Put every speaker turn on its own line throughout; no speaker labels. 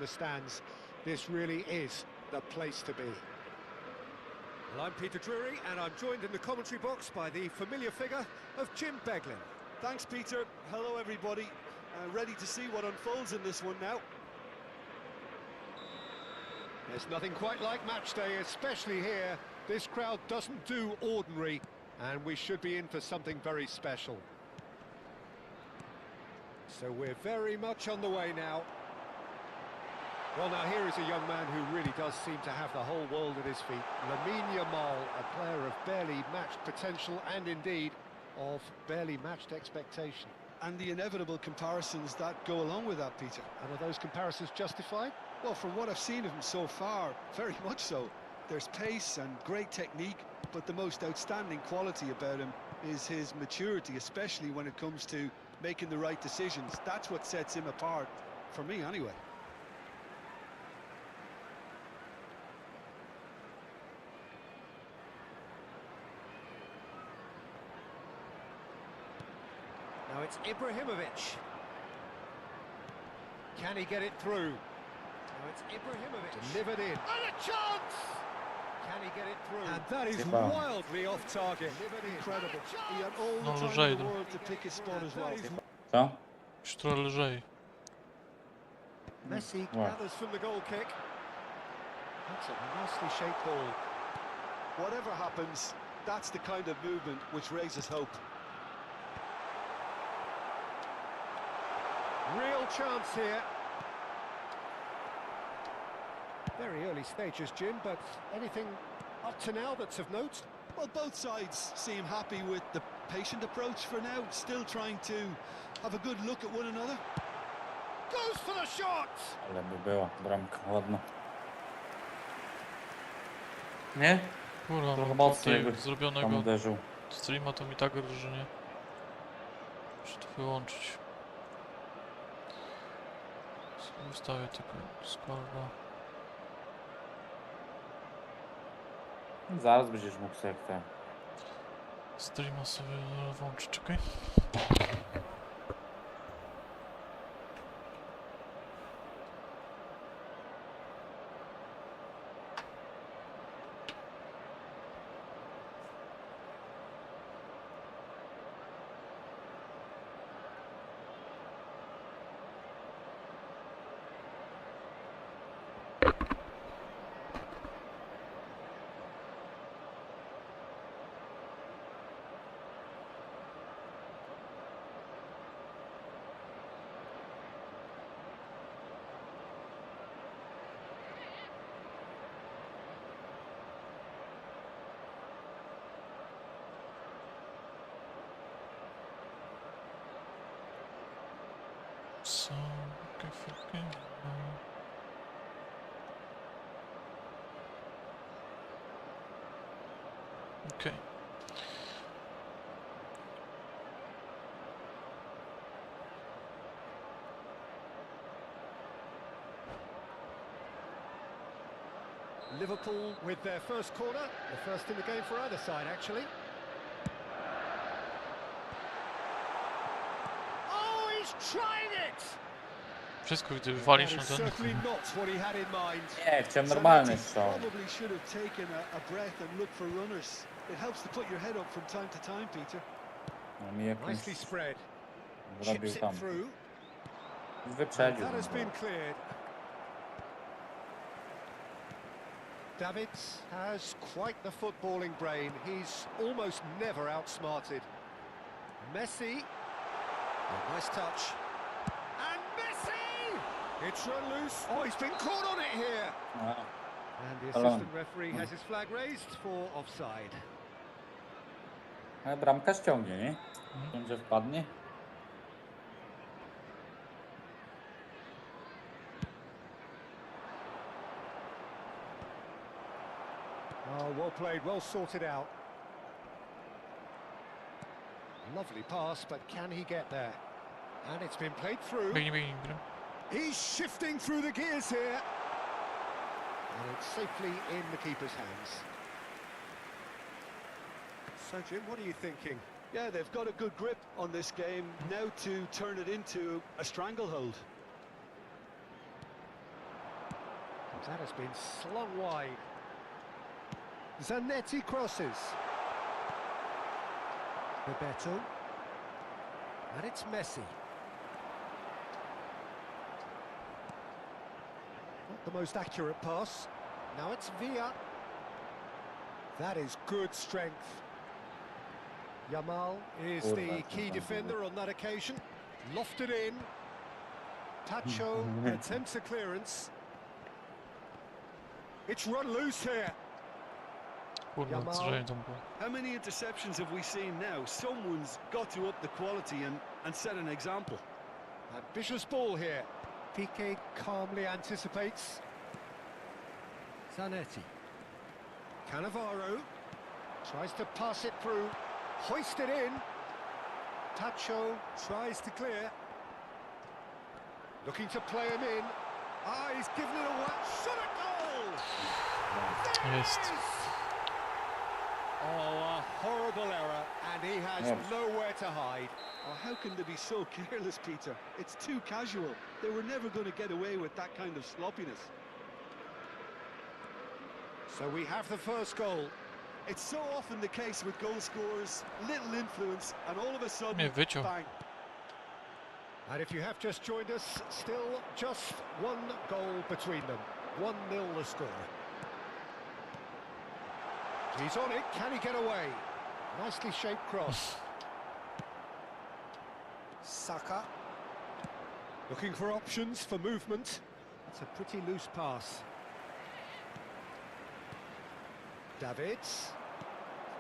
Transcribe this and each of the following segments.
the stands. This really is the place to be. Well, I'm Peter Drury, and I'm joined in the commentary box by the familiar figure of Jim Beglin.
Thanks, Peter. Hello, everybody. Ready to see what unfolds in this one now.
There's nothing quite like match day, especially here. This crowd doesn't do ordinary, and we should be in for something very special. So we're very much on the way now. Well, now here is a young man who really does seem to have the whole world at his feet. Lamine Yamal, a player of barely matched potential and indeed of barely matched expectation.
And the inevitable comparisons that go along with that, Peter.
And are those comparisons justified?
Well, from what I've seen of him so far, very much so. There's pace and great technique, but the most outstanding quality about him is his maturity, especially when it comes to making the right decisions. That's what sets him apart, for me anyway.
Now it's Ibrahimovic. Can he get it through? Now it's Ibrahimovic. Delivered in. And a chance! Can he get it through? And that is wildly off target.
Incredible. He had all the time in the world to pick his spot as well.
Co?
Już trochę lżej.
Messi gathers from the goal kick. That's a nicely shaped ball.
Whatever happens, that's the kind of movement which raises hope.
Real chance here. Very early stages, Jim, but anything up to now that's of note?
Well, both sides seem happy with the patient approach for now, still trying to have a good look at one another.
Goes for the shot!
Ale by była bramka ładna. Nie?
Kurwa,
Trochę
mam
mocniej
tutaj
jakby
zrobionego
tam uderzył.
streama, to mi tak że nie. Muszę to wyłączyć. Ustawię tylko Składa.
Zaraz będziesz mógł sobie jak ten.
Streama sobie włączyć, czekaj. So, okay. Okay.
Liverpool with their first corner, the first in the game for either side, actually. Oh, he's trying it!
Wszystko widzę, wywalisz na ten.
Certainly not what he had in mind.
Nie, chciałem normalny strzał.
Probably should have taken a breath and looked for runners. It helps to put your head up from time to time, Peter.
No mi jakąś
Nicely spread.
zrobił
Chips it
tam.
through.
Wyprzedził.
That has been cleared. Davids has quite the footballing brain. He's almost never outsmarted. Messi. A nice touch. And Messi! It's run loose. Oh, he's been caught on it here.
A,
And the assistant referee has his flag raised for offside.
ale bramka ściągnie, nie? Będzie wpadnie.
Oh, well played, well sorted out. Lovely pass, but can he get there? And it's been played through.
Biegnij.
He's shifting through the gears here. And it's safely in the keeper's hands. So, Jim, what are you thinking?
Yeah, they've got a good grip on this game now to turn it into a stranglehold.
That has been slung wide. Zanetti crosses. Bebeto. And it's Messi. Not the most accurate pass. Now it's Villa. That is good strength. Yamal is the key defender on that occasion. Lofted in. Tacho attempts a clearance. It's run loose here.
Kurwa, zżej tą piłkę.
How many interceptions have we seen now? Someone's got to up the quality and set an example.
Ambitious ball here. Piqué calmly anticipates. Zanetti. Cannavaro tries to pass it through. Hoisted in. Tacho tries to clear. Looking to play him in. Ah, he's given it away. Shot a goal!
Jest.
Oh, a horrible error, and he has nowhere to hide.
Oh, how can they be so careless, Peter? It's too casual. They were never going to get away with that kind of sloppiness.
So we have the first goal.
It's so often the case with goal scorers, little influence, and all of a sudden,
Mnie wyciął.
bang.
And if you have just joined us, still just one goal between them. 1-0 the score. He's on it, can he get away? Nicely shaped cross. Saka. Looking for options for movement. It's a pretty loose pass. Davids.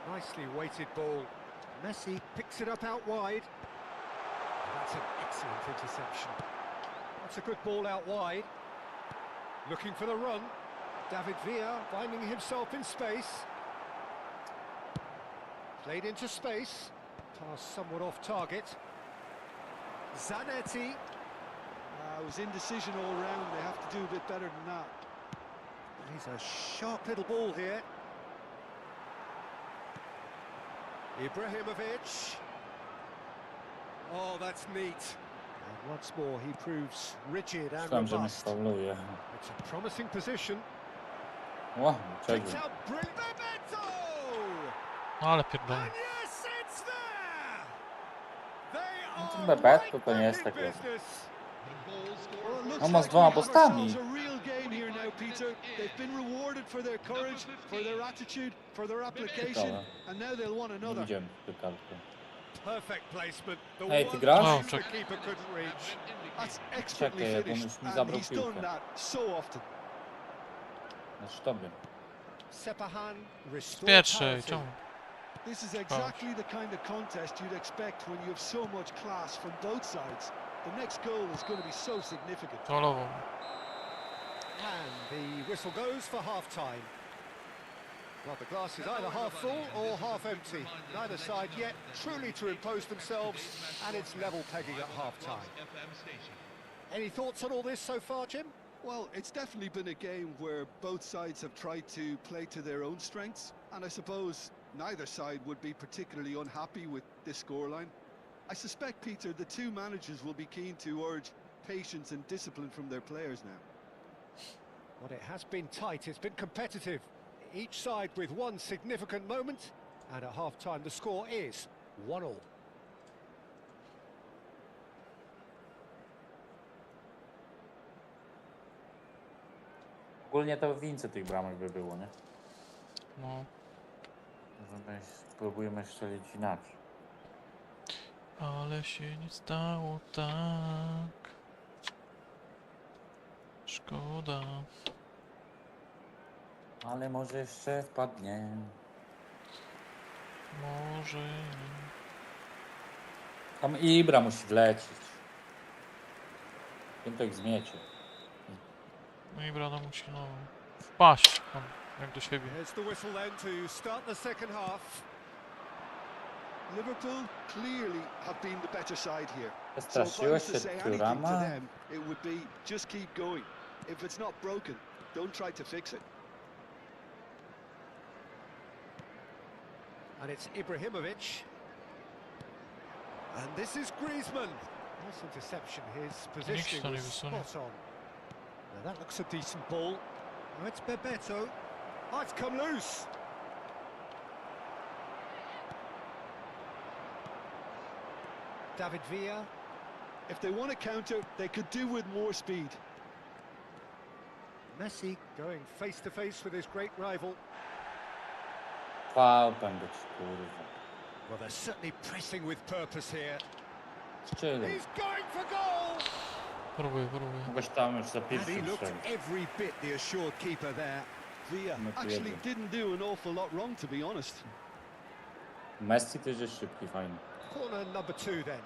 Nicely weighted ball. Messi picks it up out wide. That's an excellent interception. That's a good ball out wide. Looking for the run. David Villa finding himself in space. Played into space. Pass somewhat off target. Zanetti.
It was indecision all round. They have to do a bit better than that.
He's a sharp little ball here. Ibrahimovic. Oh, that's neat. And once more, he proves rigid and
Myślałem, że mnie
robust.
fauluje.
It's a promising position.
Ło,
Takes
czego?
out brilliant. Bebeto!
Ale pierdolę.
And yes, it's there! They
No to
are
Bebeto
right
to nie
back
jest
in
takie.
business.
Well, it looks
No, ma z
like
dwoma
we have
postami.
ourselves a real game here now, Peter. They've been rewarded for their courage, for their attitude, for their application,
Ciekawe.
and now they'll want
Nie
another.
widziałem tej kartki.
Perfect placement. The
Hey, ty
one
grasz?
O,
place the
czek.
keeper couldn't reach.
That's expertly
Czekaj, jak on
finished,
już mi
and
zabrał
he's done
piłkę.
that so often.
Na sztobie.
Sepahan restores
Pierwszy,
parity.
czemu?
This is exactly the kind of contest you'd expect when you have so much class from both sides. The next goal is going to be so significant.
Trollował.
And the whistle goes for half-time. Well, the glass is either half full or half empty. Neither side yet truly to impose themselves, and it's level pegging at half-time. Any thoughts on all this so far, Jim?
Well, it's definitely been a game where both sides have tried to play to their own strengths, and I suppose neither side would be particularly unhappy with this scoreline. I suspect, Peter, the two managers will be keen to urge patience and discipline from their players now.
Well, it has been tight, it's been competitive. Each side with one significant moment, and at half-time the score is 1-1.
Ogólnie to więcej tych bramek by było, nie?
No.
Spróbujmy strzelić inaczej.
Ale się nie stało tak. Szkoda.
Ale może jeszcze wpadnie.
Może.
Tam Ibra musi wlecieć. Tym to ich zmiecie.
No i brada musi no wpaść tam, jak do siebie.
Here's the whistle then to start the second half.
Liverpool clearly have been the better side here. So if I
Przestraszyłeś
was to
się
say anything to
Turama?
them, it would be just keep going. If it's not broken, don't try to fix it.
And it's Ibrahimovic. And this is Griezmann. Nice interception, his positioning
to nie
was
wysunie.
spot on. Now that looks a decent ball. Oh, it's Bebeto. Oh, it's come loose. David Villa.
If they want to counter, they could do with more speed.
Messi going face to face with his great rival.
Faul będzie ci, kurwa.
Well, they're certainly pressing with purpose here.
Strzelaj.
He's going for goal!
Próbuję.
Mogłeś tam już za
And he
pierwszym
looked
strzelić.
every bit the assured keeper there.
Villa
No to
actually
jedzie.
didn't do an awful lot wrong, to be honest.
Messi też jest szybki, fajny.
Corner number 2 then.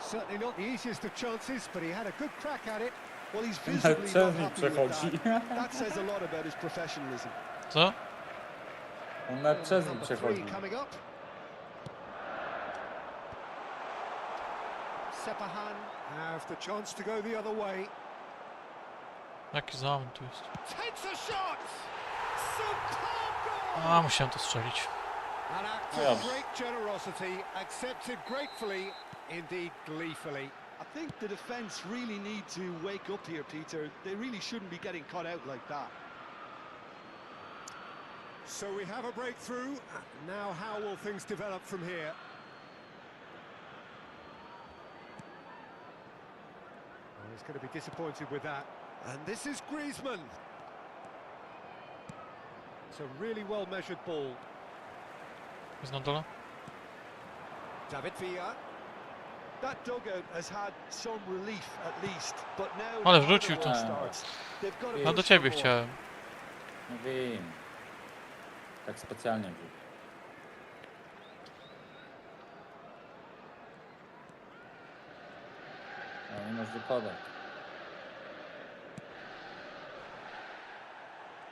Certainly not the easiest of chances, but he had a good crack at it.
Well, he's visibly not
Czerni
happy with
przechodzi.
that. That says a lot about his professionalism.
Co?
On na przez nim
Number 3
przechodzi.
coming up. Sepahan have the chance to go the other way.
Jaki zamęt tu jest?
Takes a shot! Superb goal!
A, musiałem to strzelić.
An act
Yeah.
of great generosity, accepted gratefully, indeed gleefully.
I think the defence really need to wake up here, Peter. They really shouldn't be getting caught out like that.
So we have a breakthrough. Now how will things develop from here? Well, he's going to be disappointed with that. And this is Griezmann. It's a really well-measured ball.
Jest na dole?
David Villa.
That dugout has had some relief at least, but now
Ale
the
wrzucił
other
to.
one starts. They've got to
No
A do
push
ciebie
for more.
chciałem.
No wiem. Tak specjalnie był. No nie możesz podać.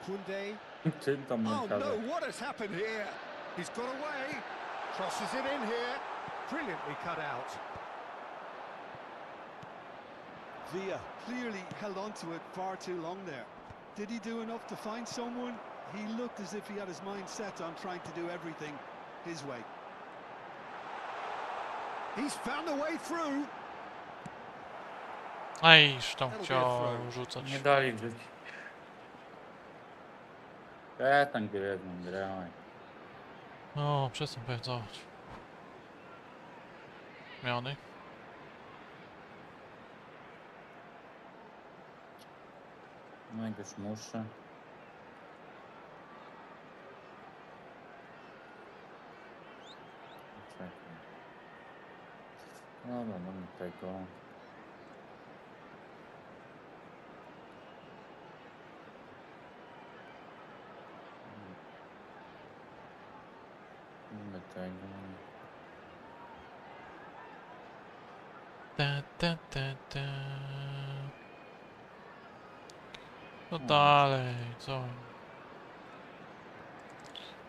Koundé.
Czym tam
Oh
nie każe?
no, what has happened here? He's got away. Crosses it in here. Brilliantly cut out.
Villa clearly held on to it far too long there. Did he do enough to find someone? He looked as if he had his mind set on trying to do everything his way.
He's found a way through.
Aj, już tam chciał rzucać.
Nie dali wrzucić. Tam grę, grałem.
No, przestań powiedzieć. Zmiany.
No jak już muszę. Czekaj. Dobra, mamy tego. Mamy tego.
Ta. No dalej, co?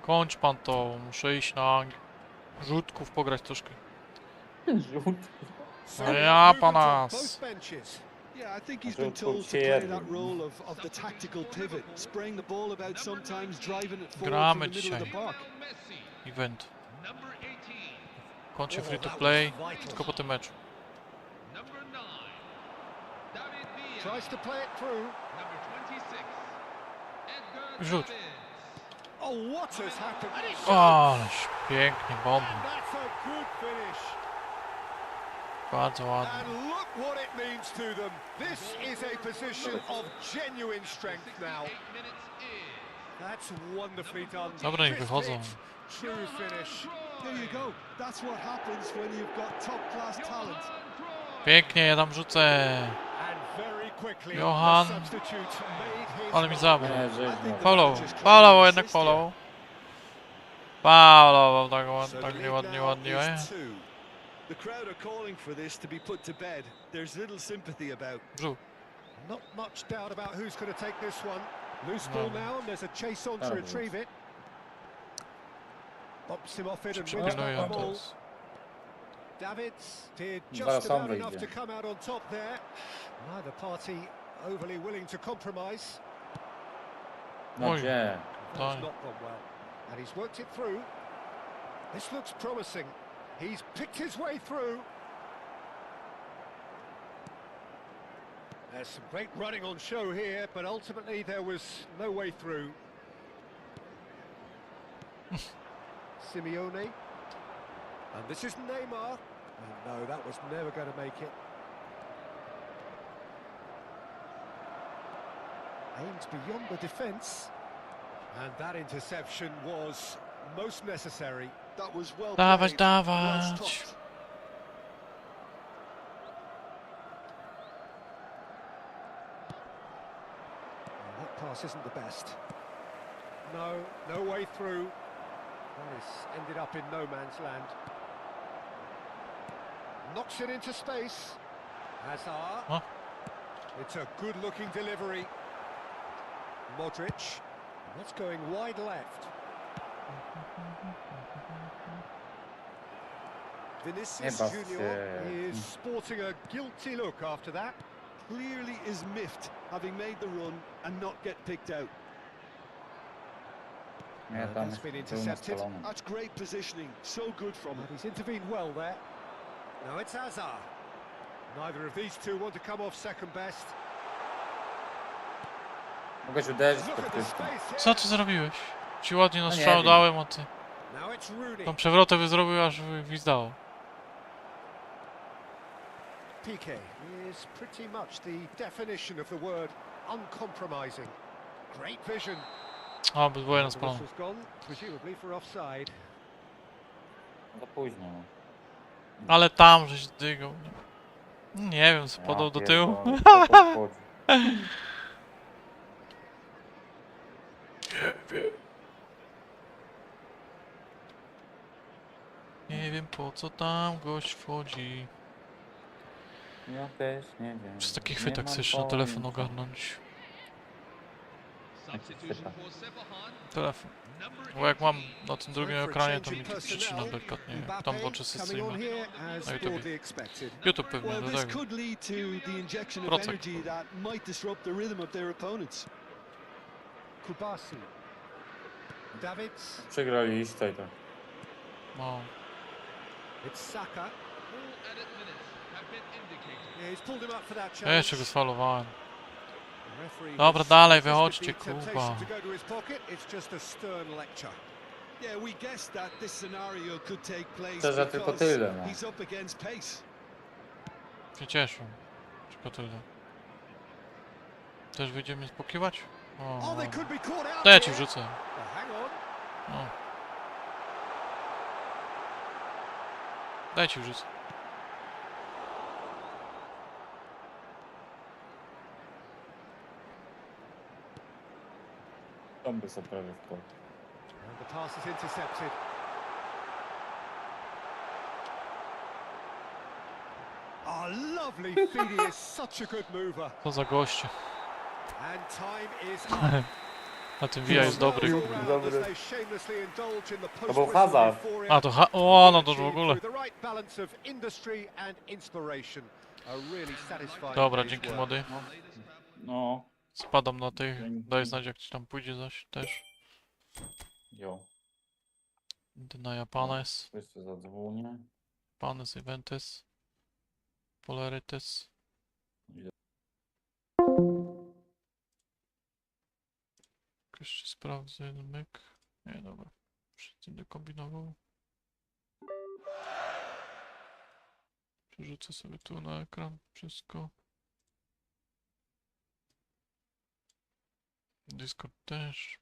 Kończ pan to, muszę iść na rzutków pograć troszkę.
Rzut.
So
No ja
movement
pana.
on both benches.
Yeah, I think he's
So
been told to play
PIERWSZA.
that role of the tactical pivot, spraying the ball about sometimes, driving it forward from
Gramy
the middle of the
dzisiaj.
park.
Event. Koncie
Oh,
free to
that
play,
was vital.
tylko po tym meczu.
Tries to play it through.
Rzut.
Oh, what has happened? And it's
Ależ pięknie, bomba.
That's a good finish.
Bardzo ładnie.
And look what it means to them. This is a position of genuine strength now. That's wonderfully done.
Dobra, niech
Crisp
wychodzą.
hit, true finish.
There you go. That's what happens when you've got top-class talent.
Pięknie, ja tam rzucę.
And very quickly,
Johan.
the substitute made his
Ale mi
mark.
zabrał.
Nie, żeś no.
Faulował, jednak faulował. Faulował, tak
lead
nieładnie,
now
ładnie.
is 2. The crowd are calling for this to be put to bed. There's little sympathy about.
Rzut.
Not much doubt about who's going to take this one. Loose ball
No.
now, and there's a chase on to
Oh,
retrieve it. Bumps him off it and wins
Przypilnuję
back the ball.
teraz.
Davids did
Zaraz
just
sam
about enough
wyjdzie.
to come out on top there. Neither party overly willing to compromise.
No
Oj.
gdzie?
That's
Daj.
not gone well. And he's worked it through. This looks promising. He's picked his way through. There's some great running on show here, but ultimately there was no way through. Simeone. And this is Neymar. And no, that was never going to make it. Aimed beyond the defence. And that interception was most necessary.
That was well
Dawać,
played, well
dawać.
stopped.
Well, that pass isn't the best. No, no way through. That has ended up in no man's land. Knocks it into space. Hazard.
Huh?
It's a good-looking delivery. Modric. That's going wide left. Vinicius
Chyba
Junior
się-
is sporting a guilty look after that.
Clearly is miffed, having made the run and not get picked out.
Nie, tam
That's been
był
intercepted.
nastalony.
That's great positioning, so good from
But
him.
he's intervened well there. Now it's Hazard. Neither of these two want to come off second best.
Mogę się uderzyć
Look
pod
at the
pyszką.
space here.
Co ty zrobiłeś? Ci ładnie na
No nie
strzał
wiem.
dałem, a ty
Now it's Rooney.
tą przewrotę zrobił, aż gwizdało.
Piqué is pretty much the definition of the word uncompromising. Great vision.
A, obydwoje na
The
spalono.
whistle's gone, presumably for offside.
Za późno. No.
Ale tam żeś dygał. Nie wiem, co podał do tyłu.
pierdolę, to podchodzi.
Nie wiem, po co tam gość wchodzi.
Ja też nie wiem.
Przez taki
Nie
chwytak
mam
chcesz na telefon
pojęcia.
ogarnąć.
Jaki chwytak?
Telefon. Bo jak mam na tym drugim ekranie, to mi to przycina delikatnie. Tam włączę
Coming on
streamy.
here as
Na YouTubie.
broadly expected.
YouTube pewnie
Well,
do
this
tego.
could lead to the injection of
Procek.
energy that might disrupt the rhythm of their opponents.
Kubasi. Davids.
Przegraliście i tak.
No.
It's Saka. Yeah, he's pulled him up for that
Ja
chance.
jeszcze go sfalowałem.
The referee
Dobra,
has
dalej,
resisted
wychodźcie,
the temptation
kurwa.
to go to his pocket. It's just a stern lecture.
Yeah, we guessed that this scenario could take place
Szczerze, tylko
because
tyle, no.
he's up against pace.
Się cieszę. Tylko tyle. Też wyjdziemy spokiwać?
Oh, they could be caught out
To ja ci
here.
wrzucę.
Well, hang on.
No. Daj ci wrzucę.
Tam by sobie prawie wpadł.
And the pass is intercepted. Oh, lovely feed. He is such a good mover.
Co za goście.
And time is up.
Na tym via jest dobry.
Well,
Kurwa.
round as they shamelessly indulge in the
To był
post-whistle
Hazard.
euphoria.
A to o, no to już w ogóle.
Through the right balance of industry and inspiration. A really satisfying
Dobra,
day's
dzięki
work.
młody.
No.
Spadam na tych. Daj znać, jak ci tam pójdzie zaś też.
Jo.
Idę na Japanes.
Jeszcze zadzwonię.
Panes Eventes. Polarites. Jeszcze sprawdzę jeden myk. Nie, dobra. Będę kombinował. Przerzucę sobie tu na ekran wszystko. Discord też.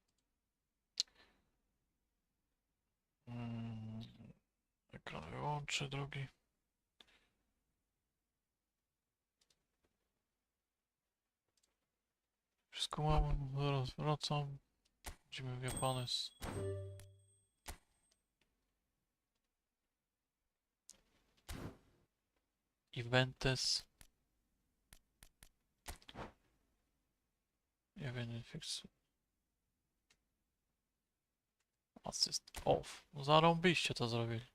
Ekran wyłączę drugi. Wszystko mam, zaraz wracam. Idziemy w Japanes. Eventes. Event fix. Assist off. No zarąbiście to zrobili.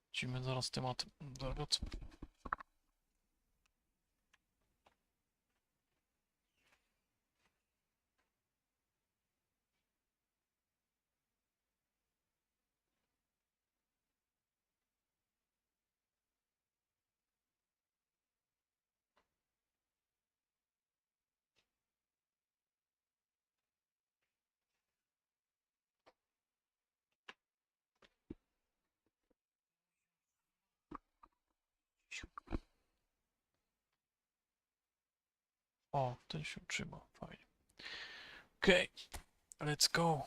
Lecimy zaraz tematem. Zaraz. O, ten się utrzymał, fajnie. Okej, let's go.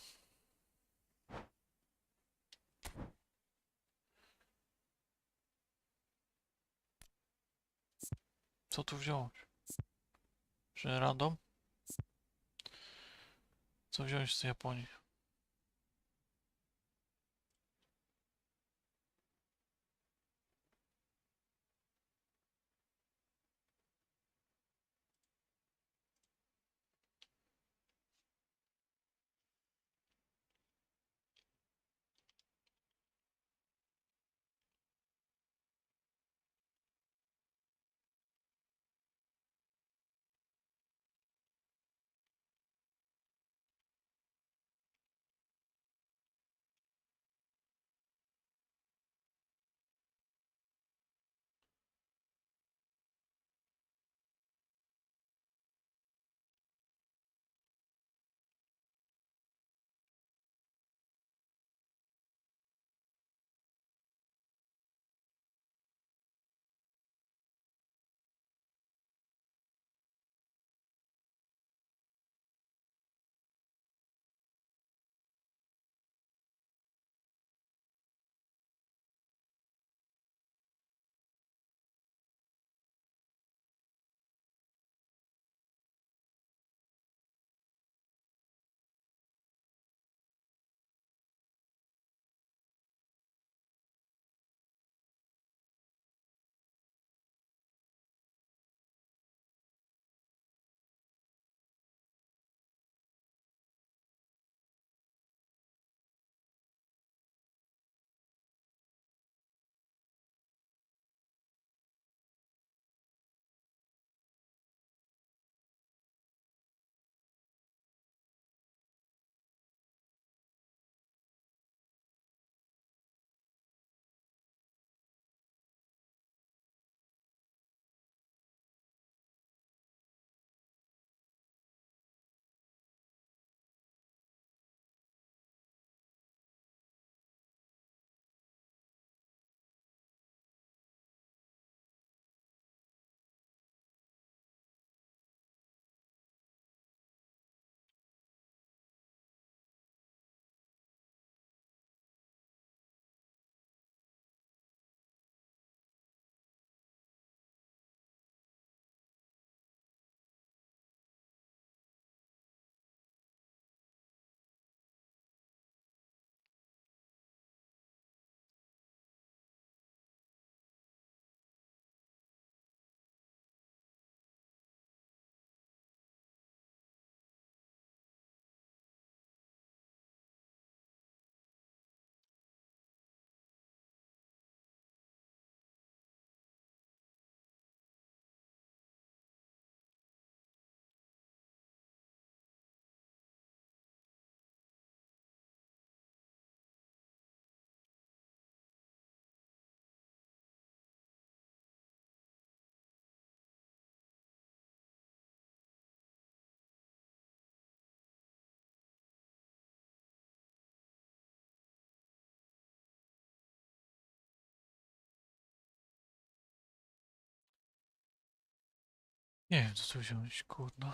Co tu wziąć? Czy random? Co wziąć z Japonii? Nie wiem, co tu wziąć, kurno.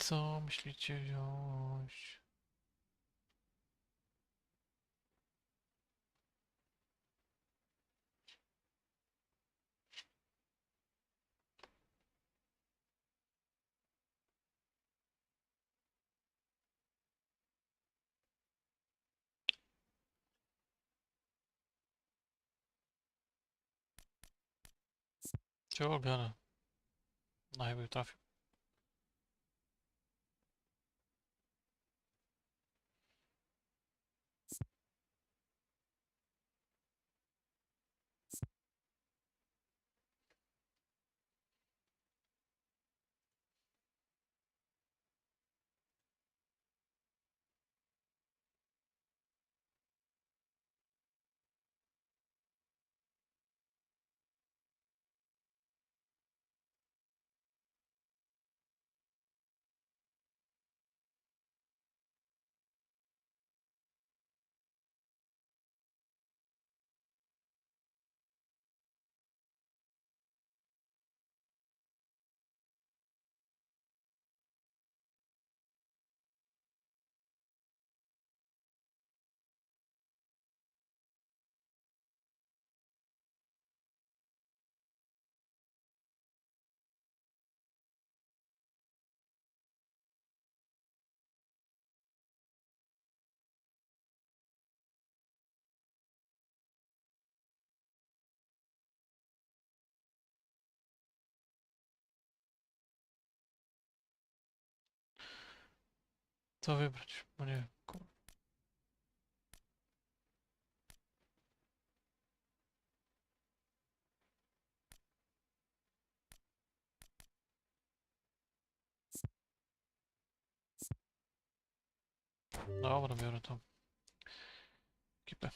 Co myślicie wziąć? Moje ulubione. Najlepiej trafił. Co wybrać? Bo nie wiem. Dobra, biorę tą ekipę.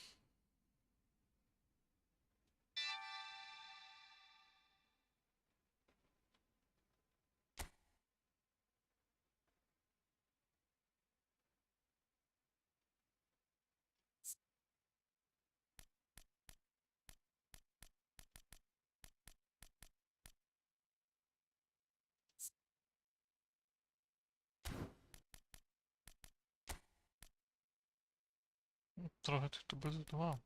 Trochę tych tubylców to mam.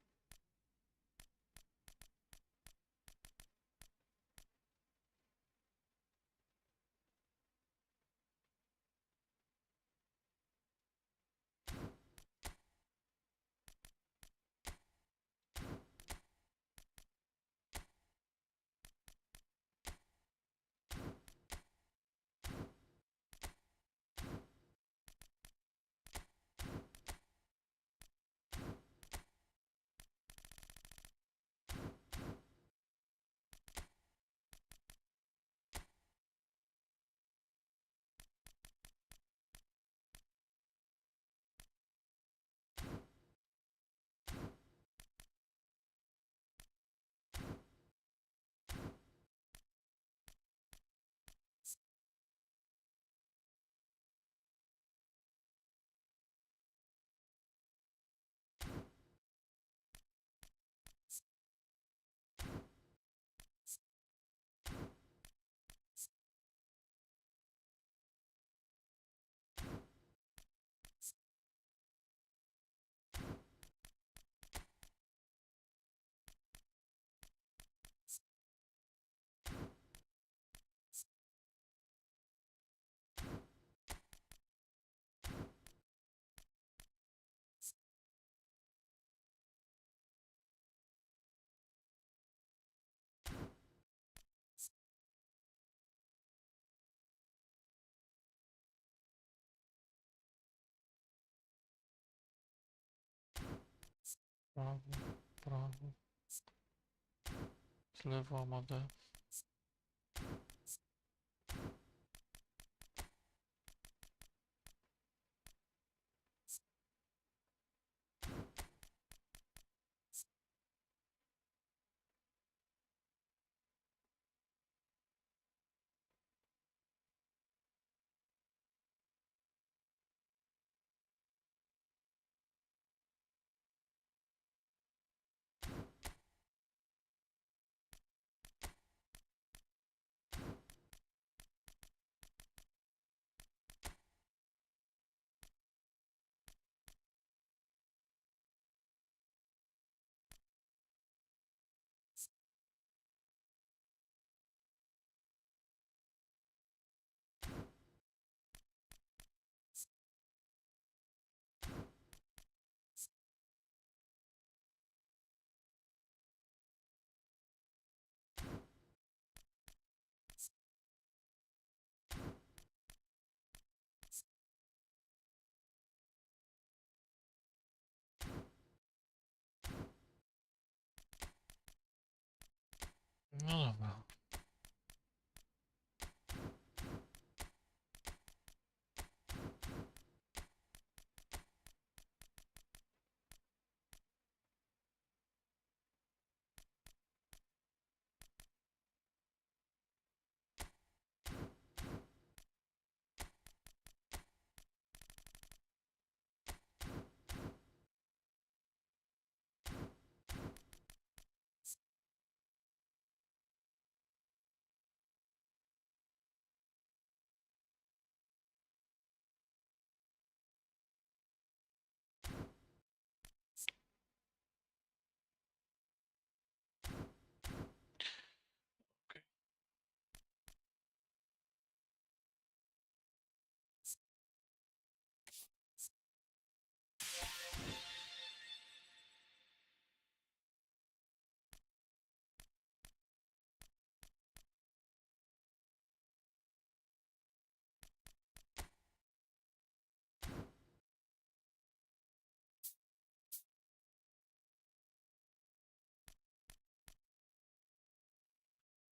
Prawo, prawo. Z lewo ma D. No dobra.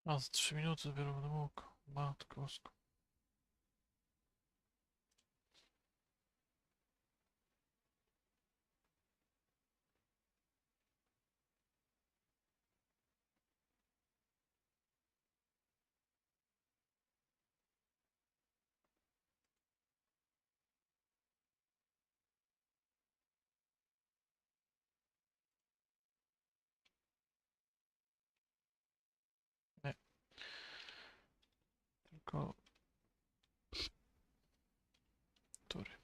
A z 3 minuty dopiero będę mógł. Matko boska. Nie. Tylko... Który?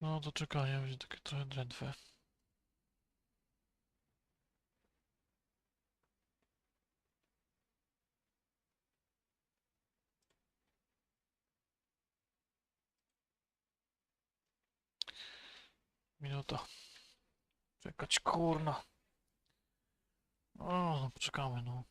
No to czekanie będzie takie trochę drętwe. Minuta. Czekać, kurna. O, no, poczekamy, no.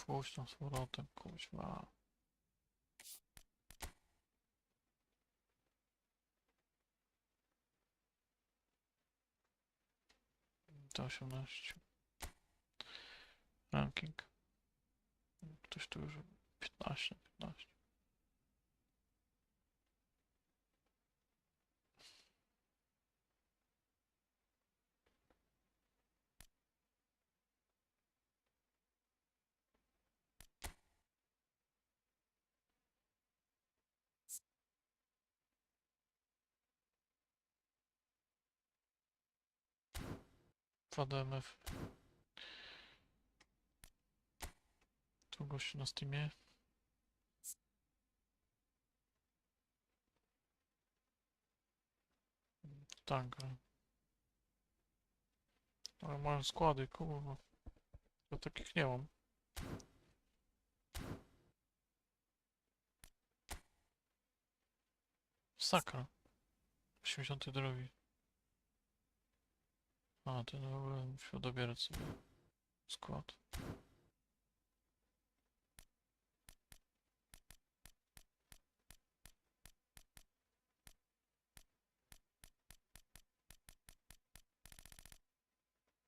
Pójść tam z powrotem, kuźwa. Do 18. Ranking. Ktoś tu już 15 na 15. DMF. Tu gościu na Steamie. Tak. Ale mają składy, kurwa. Ja takich nie mam. Sakra. 82. A, ten w ogóle musiał dobierać sobie skład.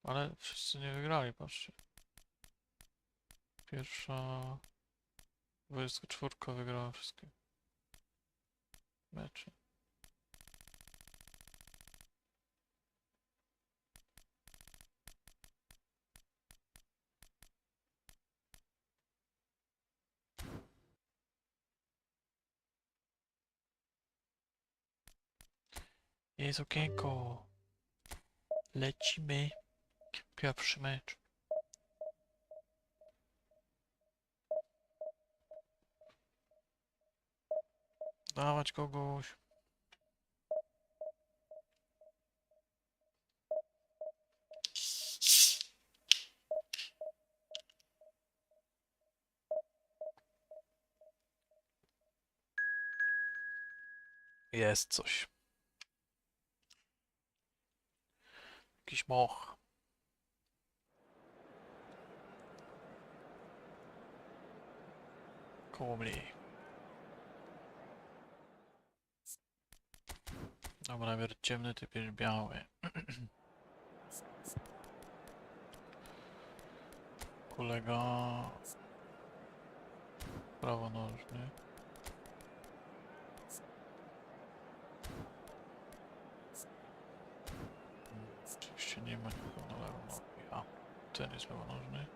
Ale wszyscy nie wygrali, patrzcie. Pierwsza 24 wygrała wszystkie mecze. Jest okienko. Lecimy. Pierwszy mecz. Dawać kogoś. Jest coś. Jakiś moch. Koło mnie. Dobra, najpierw ciemny, typ biały. Kolega... prawonożny. Oczywiście nie ma nikogo na lewą nogi. A, ten jest lewonożny.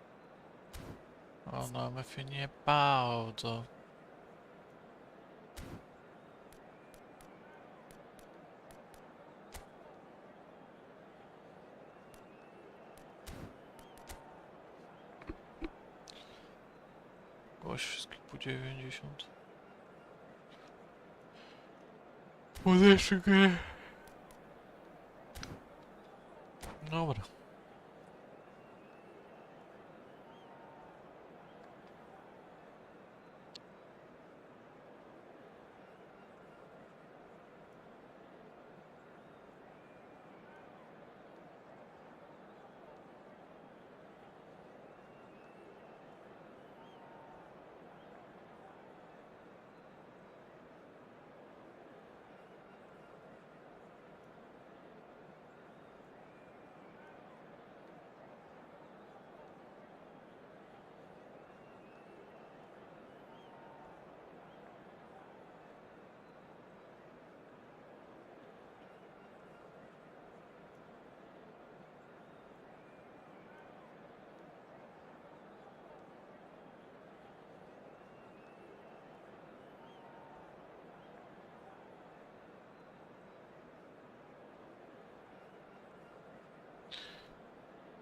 A na MF-ie nie bardzo. Gość wszystkich po 90. Podeszły grę. Dobra.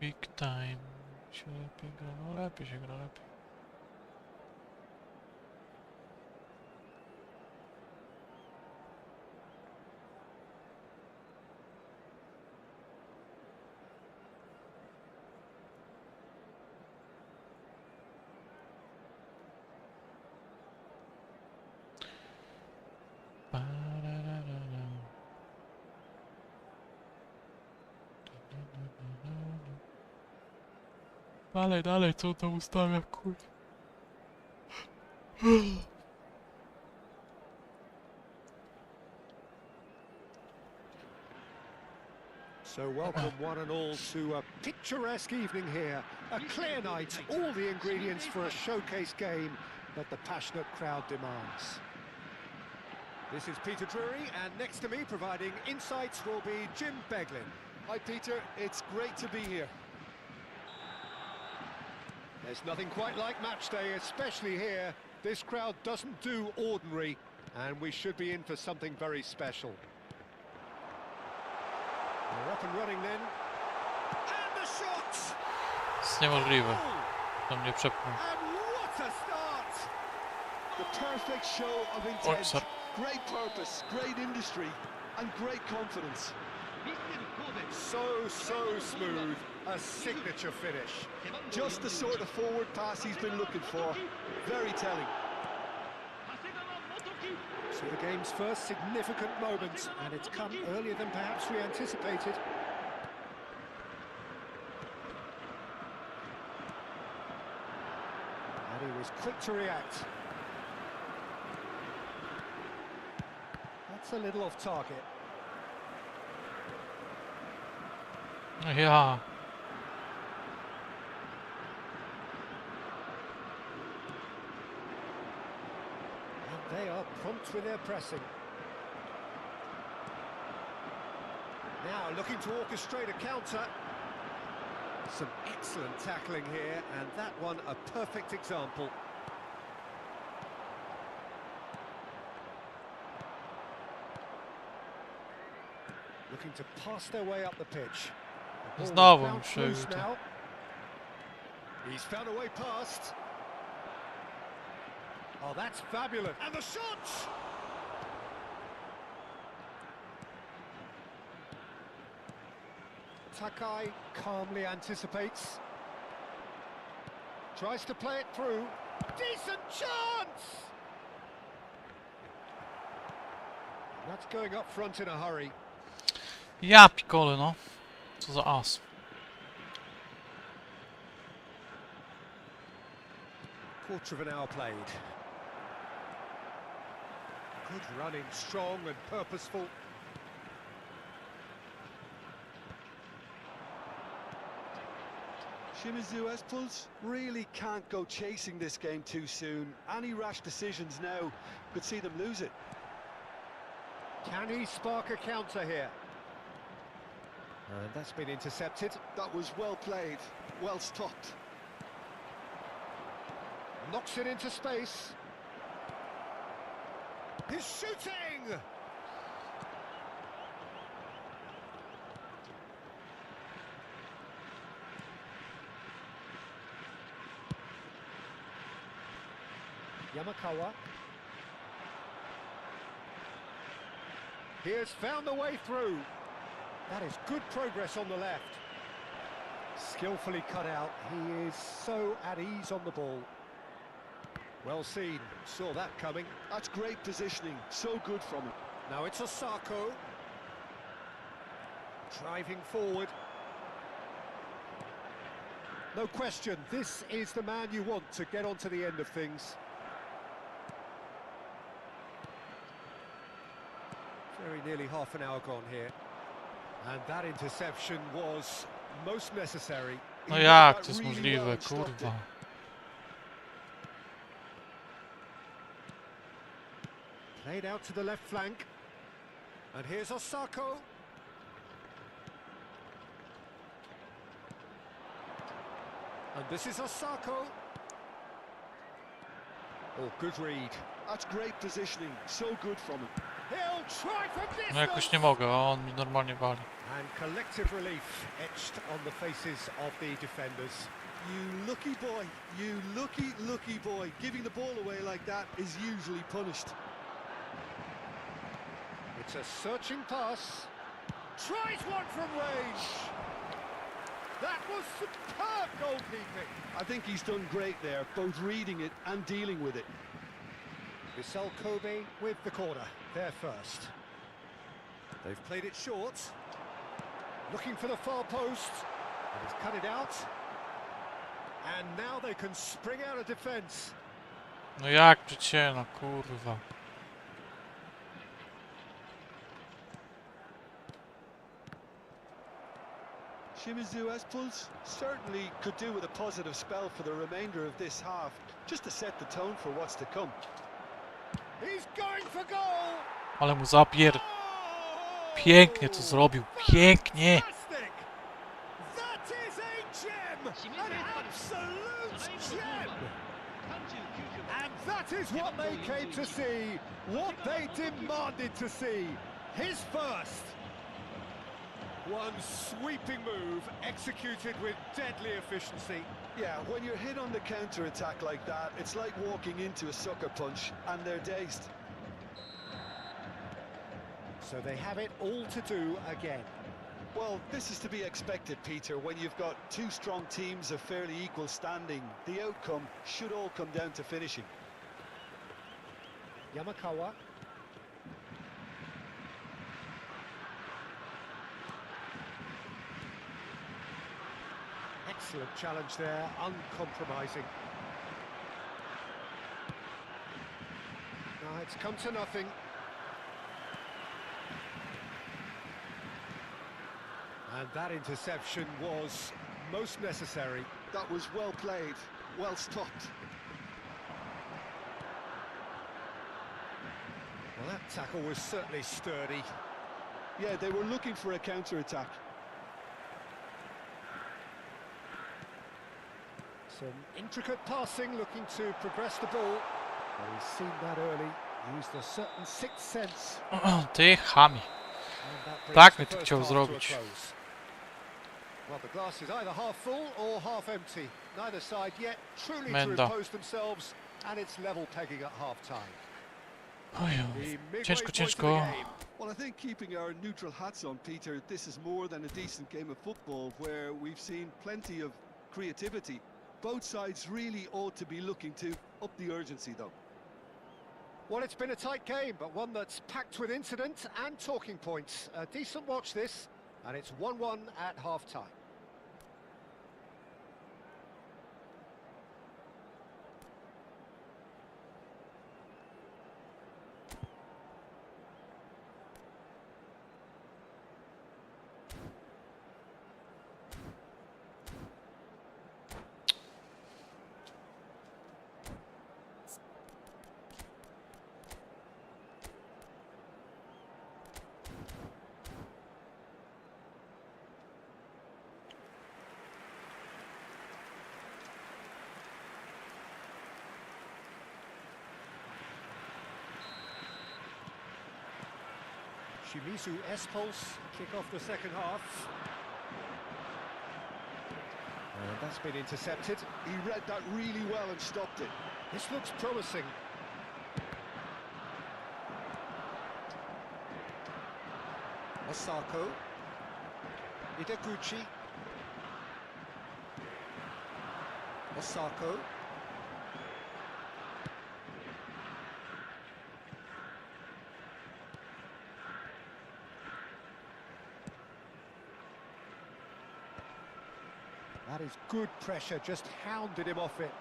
Big time. Się lepiej gra, no lepiej się gra, lepiej. Dalej, dalej, co to ustawia, kur...
So welcome one and all to a picturesque evening here. A clear night, all the ingredients for a showcase game that the passionate crowd demands. This is Peter Drury, and next to me providing insights will be Jim Beglin.
Hi, Peter. It's great to be here.
There's nothing quite like match day, especially here. This crowd doesn't do ordinary, and we should be in for something very special. We're up and running then. And the shot!
Jest niemożliwe. To mnie przepchnął.
And what a start!
The perfect show of
Oj,
intent.
sorry.
Great purpose, great industry, and great confidence.
So smooth. A signature finish.
Just the sort of forward pass he's been looking for. Very telling.
So the game's first significant moment, and it's come earlier than perhaps we anticipated. And he was quick to react. That's a little off target.
Ja.
And they are prompt with their pressing. Now looking to orchestrate a counter. Some excellent tackling here, and that one a perfect example. Looking to pass their way up the pitch. The ball
Znowu
bounced loose
przebił to.
now. He's found a way past. Oh, that's fabulous. And the shot! Takai calmly anticipates. Tries to play it through. Decent chance! That's going up front in a hurry.
Ja pikole, no. Co za as.
Quarter of an hour played. Good running, strong and purposeful.
Shimizu Espul's really can't go chasing this game too soon. Any rash decisions now could see them lose it.
Can he spark a counter here? And that's been intercepted.
That was well played, well stopped.
Knocks it into space. He's shooting! Yamakawa. He has found the way through. That is good progress on the left. Skillfully cut out. He is so at ease on the ball. Well seen. Saw that coming.
That's great positioning. So good from him.
Now it's Osako. Driving forward. No question, this is the man you want to get onto the end of things. Very nearly half an hour gone here. And that interception was most necessary.
No jak to jest możliwe, kurwa.
Played out to the left flank. And here's Osako. And this is Osako. Oh, good read.
That's great positioning. So good from him.
He'll try from
No jakoś
distance.
nie mogę, a on mi normalnie wali.
And collective relief etched on the faces of the defenders.
You lucky boy. You lucky boy. Giving the ball away like that is usually punished.
It's a searching pass. Tries one from range. That was superb goalkeeping.
I think he's done great there, both reading it and dealing with it.
Vissel Kobe with the corner, there first. They've played it short. Looking for the far post. And he's cut it out. And now they can spring out of defence.
No jak przecięna, kurwa.
Shimizu Espul's certainly could do with a positive spell for the remainder of this half, just to set the tone for what's to come.
He's going for goal.
Ale mu zapier... Pięknie to zrobił, pięknie!
Fantastic. That is a gem, an absolute gem. And that is what they came to see, what they demanded to see. His first. One sweeping move, executed with deadly efficiency.
Yeah, when you're hit on the counter-attack like that, it's like walking into a sucker punch, and they're dazed.
So they have it all to do again.
Well, this is to be expected, Peter, when you've got two strong teams of fairly equal standing. The outcome should all come down to finishing.
Yamakawa. Excellent challenge there, uncompromising. Now it's come to nothing. And that interception was most necessary.
That was well played, well stopped.
Well, that tackle was certainly sturdy.
Yeah, they were looking for a counter-attack.
Some intricate passing, looking to progress the ball. Well, he's seen that early, used a certain sixth sense.
Ty chami.
And that brings
Tak
the
mi to
first
chciał
half to a
zrobić.
close. Well, the glass is either half full or half empty. Neither side yet truly to
Menda.
impose themselves, and it's level pegging at half-time.
Oj,
midway
ciężko,
point of the
ciężko.
game.
Well, I think keeping our neutral hats on, Peter, this is more than a decent game of football where we've seen plenty of creativity. Both sides really ought to be looking to up the urgency, though.
Well, it's been a tight game, but one that's packed with incident and talking points. A decent watch this, and it's 1-1 at half-time. Shimizu Espulse kick off the second half. And that's been intercepted.
He read that really well and stopped it.
This looks promising. Osako. Ideguchi. Osako. That is good pressure, just hounded him off it.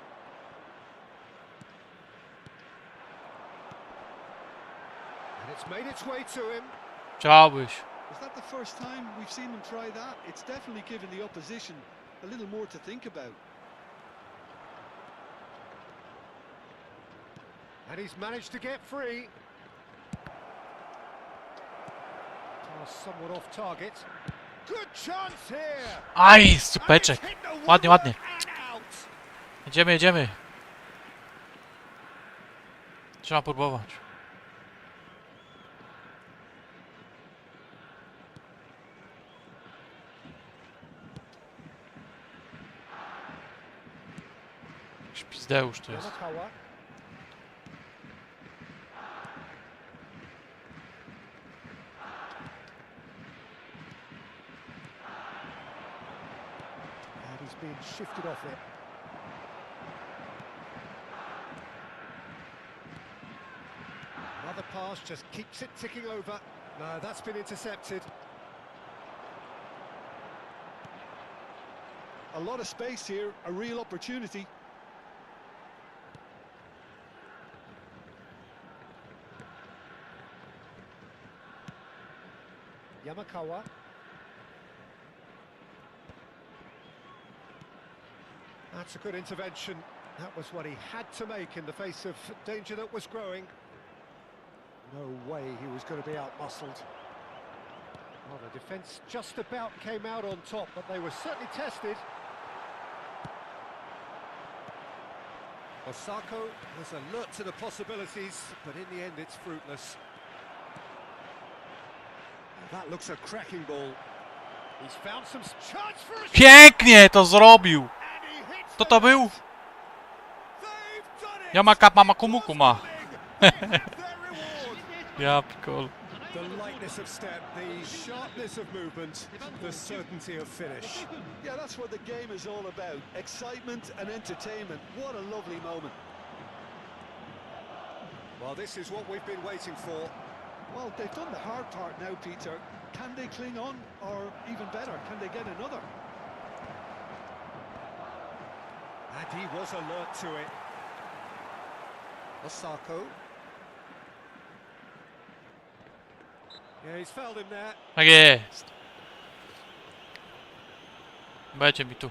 And it's made its way to him.
Chciałbyś.
Is that the first time we've seen them try that? It's definitely given the opposition a little more to think about.
And he's managed to get free. Pass somewhat off target. Good chance here.
Aj, supeczek. Ładnie, ładnie.
And out.
Jedziemy, jedziemy. Trzeba próbować. Śpizdeusz to jest.
Yamakawa. And he's being shifted off it. Another pass just keeps it ticking over. No, that's been intercepted.
A lot of space here, a real opportunity.
Yamakawa. That's a good intervention. That was what he had to make in the face of danger that was growing. No way he was going to be out-muscled. Well, the defence just about came out on top, but they were certainly tested. Osako was alert to the possibilities, but in the end it's fruitless. That looks a cracking ball. He's found some chance for a
Pięknie to zrobił.
and he hits
Kto to był?
They've done it.
Yamaka Makumuku ma.
They have their reward.
Ja pikol.
The lightness of step, the sharpness of movement, the certainty of finish.
Yeah, that's what the game is all about. Excitement and entertainment. What a lovely moment.
Well, this is what we've been waiting for.
Well, they've done the hard part now, Peter. Can they cling on? Or even better, can they get another?
And he was alert to it. Osako. Yeah, he's fouled him there.
Tak jest. Będzie mi tu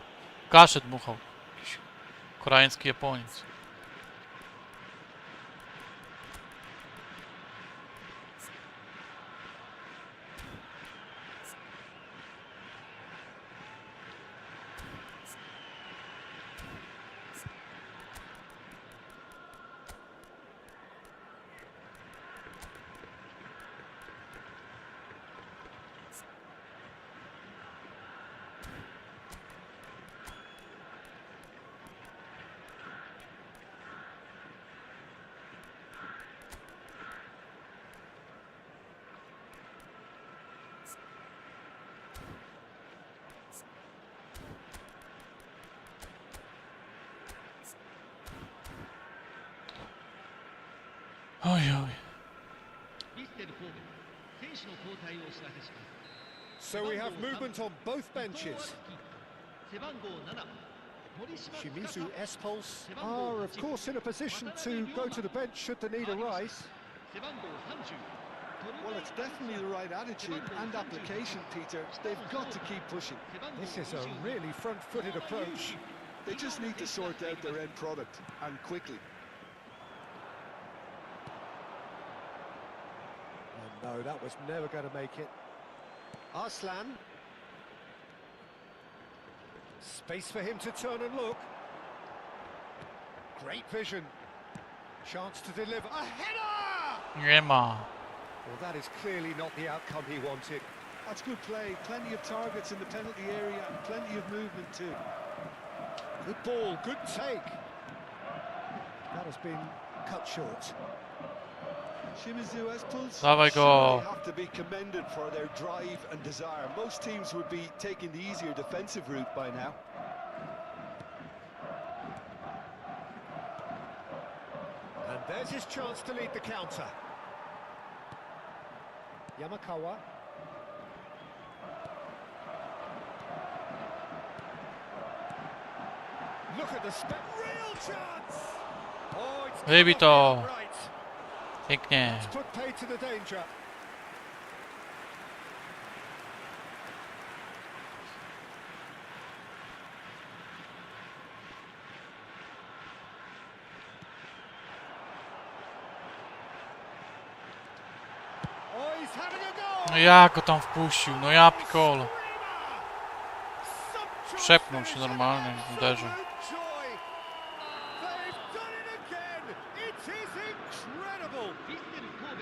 kaszę dmuchał. Jakiś koreański Japoniec. Oj, oj.
So we have movement on both benches. Shimizu S-Pulse are of course in a position to go to the bench should the need arise.
Well, it's definitely the right attitude and application, Peter. They've got to keep pushing.
This is a really front-footed approach.
They just need to sort out their end product, and quickly.
Oh no, that was never going to make it. Arslan. Space for him to turn and look. Great vision. Chance to deliver. A header!
Nie ma.
Well, that is clearly not the outcome he wanted.
That's good play. Plenty of targets in the penalty area and plenty of movement too.
Good ball, good take. That has been cut short.
Shimizu S-Pulse
Dawaj go.
have to be commended for their drive and desire. Most teams would be taking the easier defensive route by now.
And there's his chance to lead the counter. Yamakawa. Look at the real chance. Oh, it's
Wybij to.
right.
Pięknie.
It's put pay to the danger. Oh, he's having a go.
No jak go tam wpuścił? No ja pikole. Przepnął się normalnie, uderzył.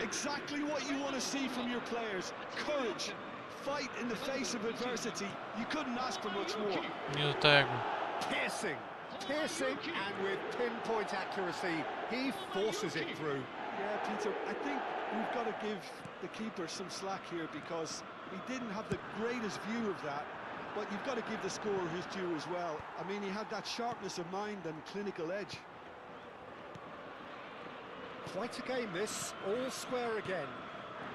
Exactly what you want to see from your players. Courage, fight in the face of adversity. You couldn't ask for much more.
Nie do tego.
Piercing, and with pinpoint accuracy, he forces it through.
Yeah, Peter, I think we've got to give the keeper some slack here because he didn't have the greatest view of that, but you've got to give the scorer his due as well. I mean, he had that sharpness of mind and clinical edge.
Quite a game this, all square again.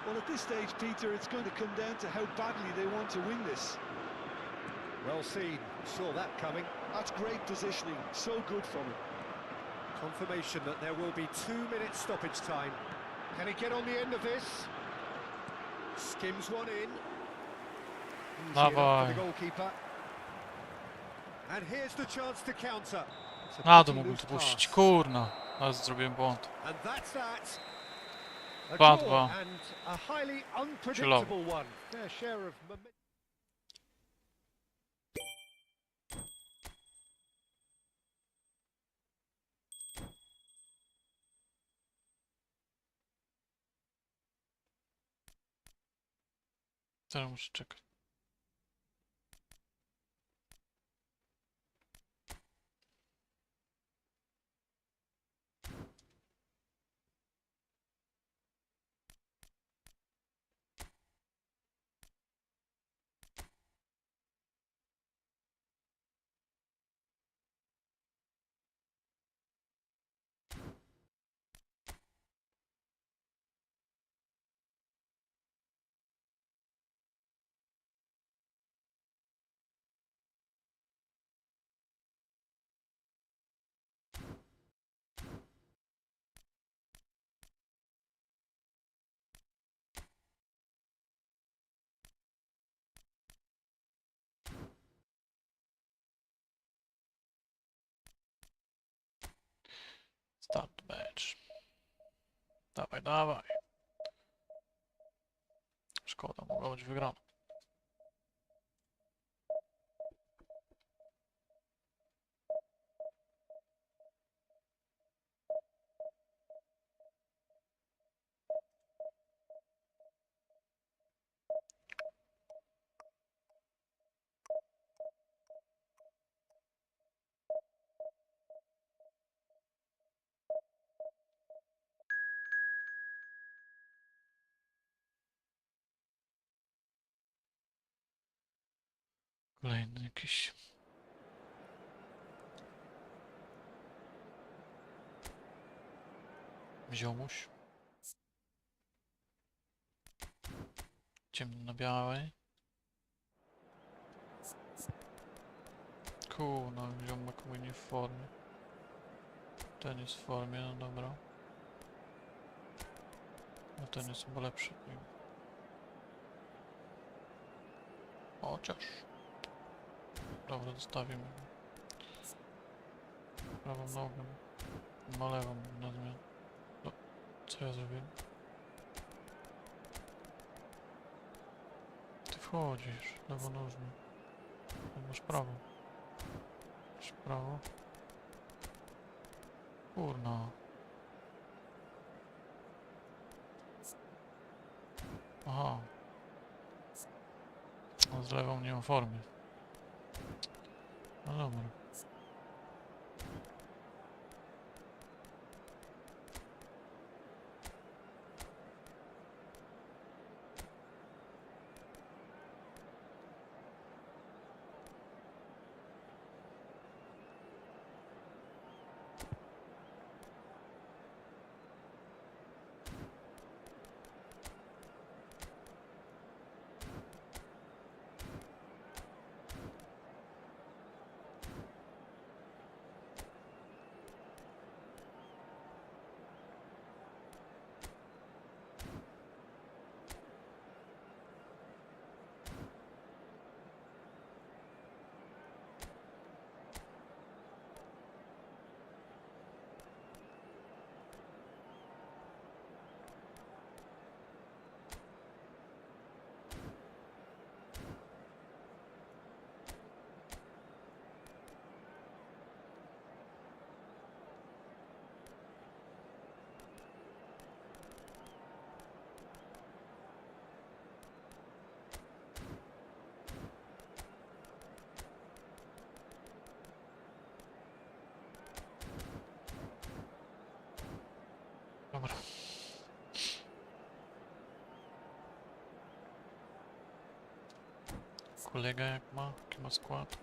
Well, at this stage, Peter, it's going to come down to how badly they want to win this.
Well seen, saw that coming.
That's great positioning, so good from him.
Confirmation that there will be 2 minutes stoppage time. Can he get on the end of this? Skims one in. Easy enough for the goalkeeper. And here's the chance to counter. It's a
Na dół
pretty
mógłbym
loose
to puścić.
pass.
Kurna. Ale zrobiłem błąd.
And that's that. A
2-2.
draw and a highly unpredictable one. Fair share of momentum.
Teraz muszę czekać. Start mecz. Dawaj, dawaj. Szkoda, mogła być wygrana. Kolejny jakiś... Ziomuś. ciemno na białej. Kurna, ziomek mój nie w formie. Ten jest w formie, no dobra. No ten jest chyba lepszy. Chociaż. Dobra, zostawimy. Prawą nogą. Na lewą na zmianę. No, co ja zrobiłem? Ty wchodzisz, lewonożny. Masz prawo. Masz prawo. Kurna. Aha. No z lewą nie ma formy. No dobra. Dobra. Kolega jak ma? Jaki ma skład?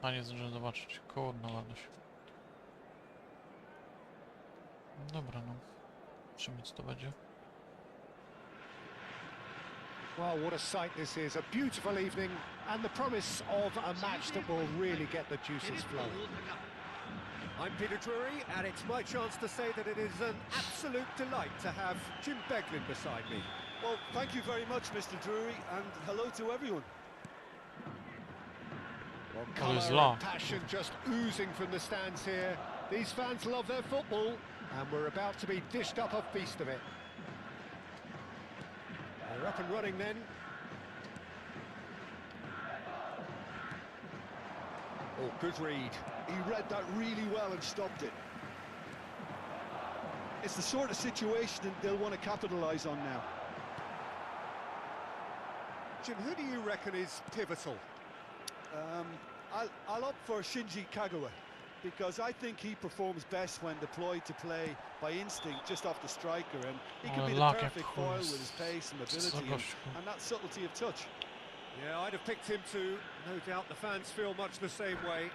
A nie zdążyłem zobaczyć. Kurna ładność. Dobra no. Zobaczymy co to będzie.
Well, what a sight this is. A beautiful evening and the promise of a match that will really get the juices flowing. I'm Peter Drury, and it's my chance to say that it is an absolute delight to have Jim Beglin beside me.
Well, thank you very much, Mr. Drury, and hello to everyone.
Well,
Oh, there's
colour
law.
and passion just oozing from the stands here. These fans love their football, and we're about to be dished up a feast of it. They're up and running then. Oh, good read.
He read that really well and stopped it. It's the sort of situation that they'll want to capitalise on now.
Jim, who do you reckon is pivotal?
I'll opt for Shinji Kagawa, because I think he performs best when deployed to play by instinct just off the striker, and he can be the
Laka,
perfect foil
kurs.
with his pace and mobility and that subtlety of touch.
Yeah, I'd have picked him too. No doubt the fans feel much the same way.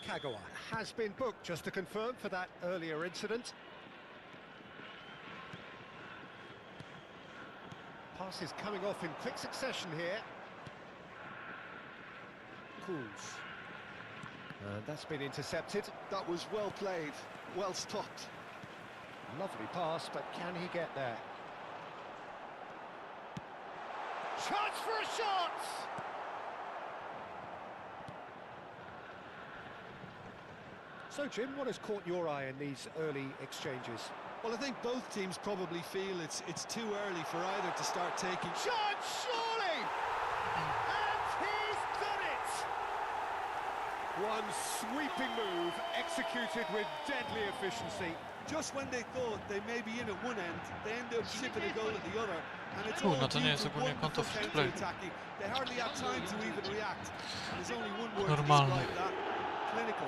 Kagawa has been booked, just to confirm, for that earlier incident. Pass is coming off in quick succession here. Cools. And that's been intercepted.
That was well played, well stopped.
Lovely pass, but can he get there? Chance for a shot! So, Jim, what has caught your eye in these early exchanges?
Well, I think both teams probably feel it's too early for either to start taking...
Shot, surely! And he's done it! One sweeping move, executed with deadly efficiency.
Just when they thought they may be in at one end, they end up shipping a goal at the other, and it's
No
all
to nie
due
jest
to
ogólnie konto
wonderful
free to play.
counter-attacking. They hardly had time to even react. And there's only one word to
Normalne.
describe that: clinical.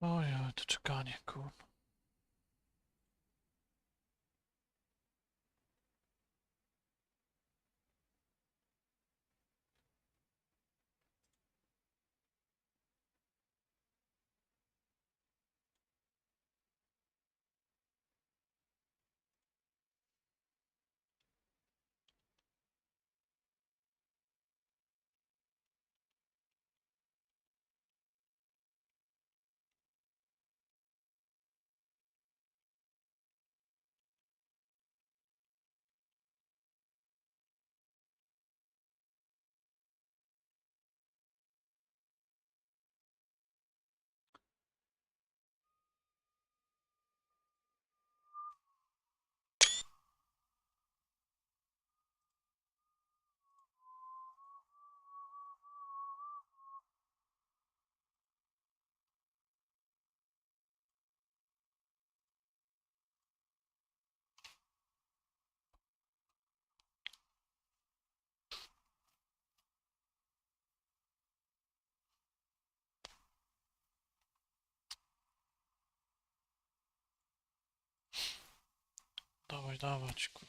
Ojej, to czekanie, kur... Dawać, kur...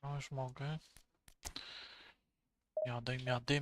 No już mogę. Jadę, jadę.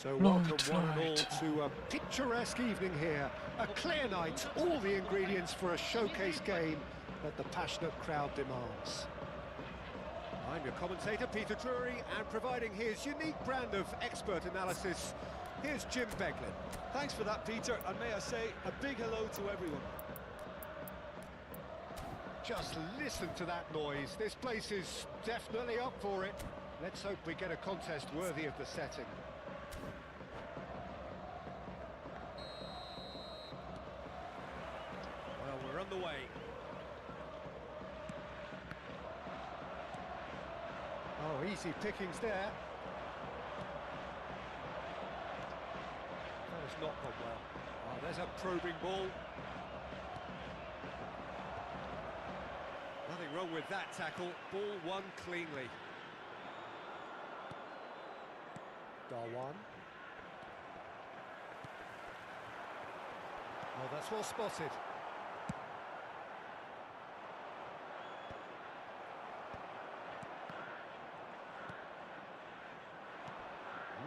So welcome one and all to a picturesque evening here. A clear night, all the ingredients for a showcase game that the passionate crowd demands. I'm your commentator, Peter Drury, and providing his unique brand of expert analysis, here's Jim Beglin.
Thanks for that, Peter, and may I say a big hello to everyone.
Just listen to that noise. This place is definitely up for it. Let's hope we get a contest worthy of the setting. Well, we're on the way. Oh, easy pickings there. That has not gone well. Oh, there's a probing ball. Nothing wrong with that tackle. Ball won cleanly. Darwan. Oh, that's well spotted.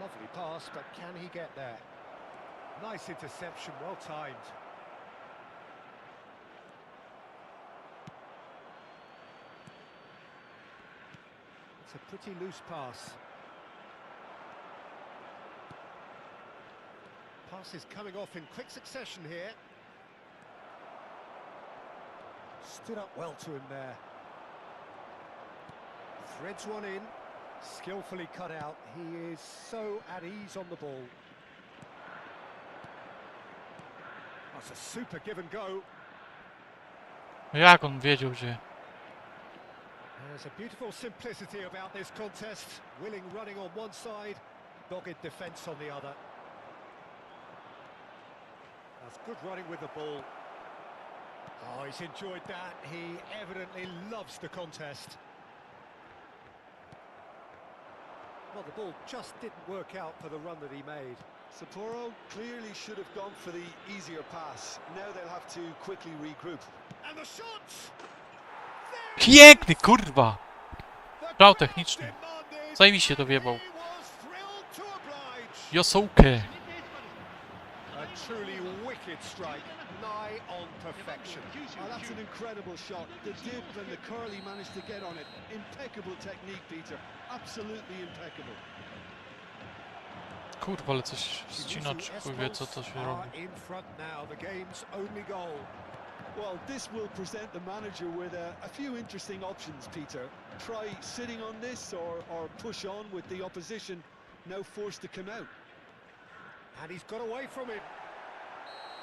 Lovely pass, but can he get there? Nice interception, well timed. It's a pretty loose pass. Pass is coming off in quick succession here. Stood up well to him there. Threads one in. Skillfully cut out. He is so at ease on the ball. That's a super give and go.
Jak on wiedział gdzie?
There's a beautiful simplicity about this contest. Willing running on one side, dogged defence on the other. That's good running with the ball. Oh, he's enjoyed that. He evidently loves the contest. Well, the ball just didn't work out for the run that he made.
Sapporo clearly should have gone for the easier pass. Now they'll have to quickly regroup.
And the shots!
Piękny, kurwa! Strzał techniczny. Zajebiście to wjebał. Josołkę.
A truly wicked strike, nigh on perfection.
Oh, that's an incredible shot. The dip and the curl he managed to get on it. Impeccable technique, Peter. Absolutely impeccable.
Kurwa, ale coś ścina, czy chuj wie co to się robi.
In front now, the game's only goal.
Well, this will present the manager with a few interesting options, Peter. Try sitting on this or push on with the opposition now forced to come out.
And he's got away from it.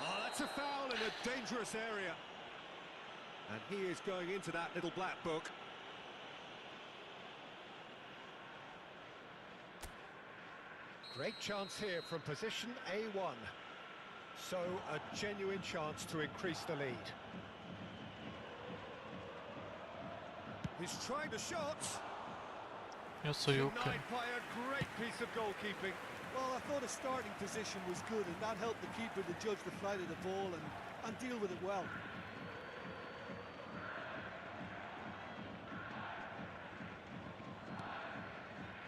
Oh, that's a foul in a dangerous area. And he is going into that little black book. Great chance here from position A1. So, a genuine chance to increase the lead. He's trying the shots.
Josołkę.
Denied by a great piece of goalkeeping.
Well, I thought his starting position was good, and that helped the keeper to judge the flight of the ball and deal with it well.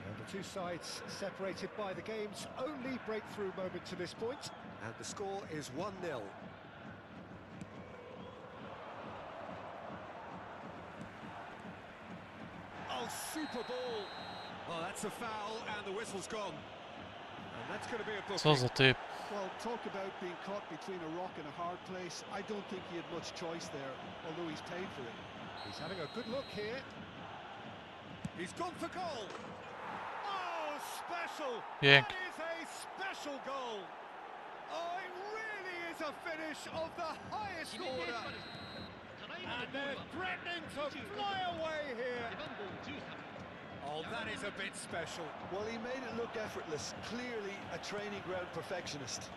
And the two sides separated by the game's only breakthrough moment to this point. And the score is 1-0. Oh, super ball. Well, that's a foul, and the whistle's gone. And that's going to be a booking.
Co za typ.
Well, talk about being caught between a rock and a hard place. I don't think he had much choice there, although he's paid for it.
He's having a good look here. He's gone for goal. Oh, special.
Pięknie.
That is a special goal. Oh, it really is a finish of the highest order. And they're threatening to fly away here. Oh, that is a bit special.
Well, he made it look effortless. Clearly a training ground perfectionist.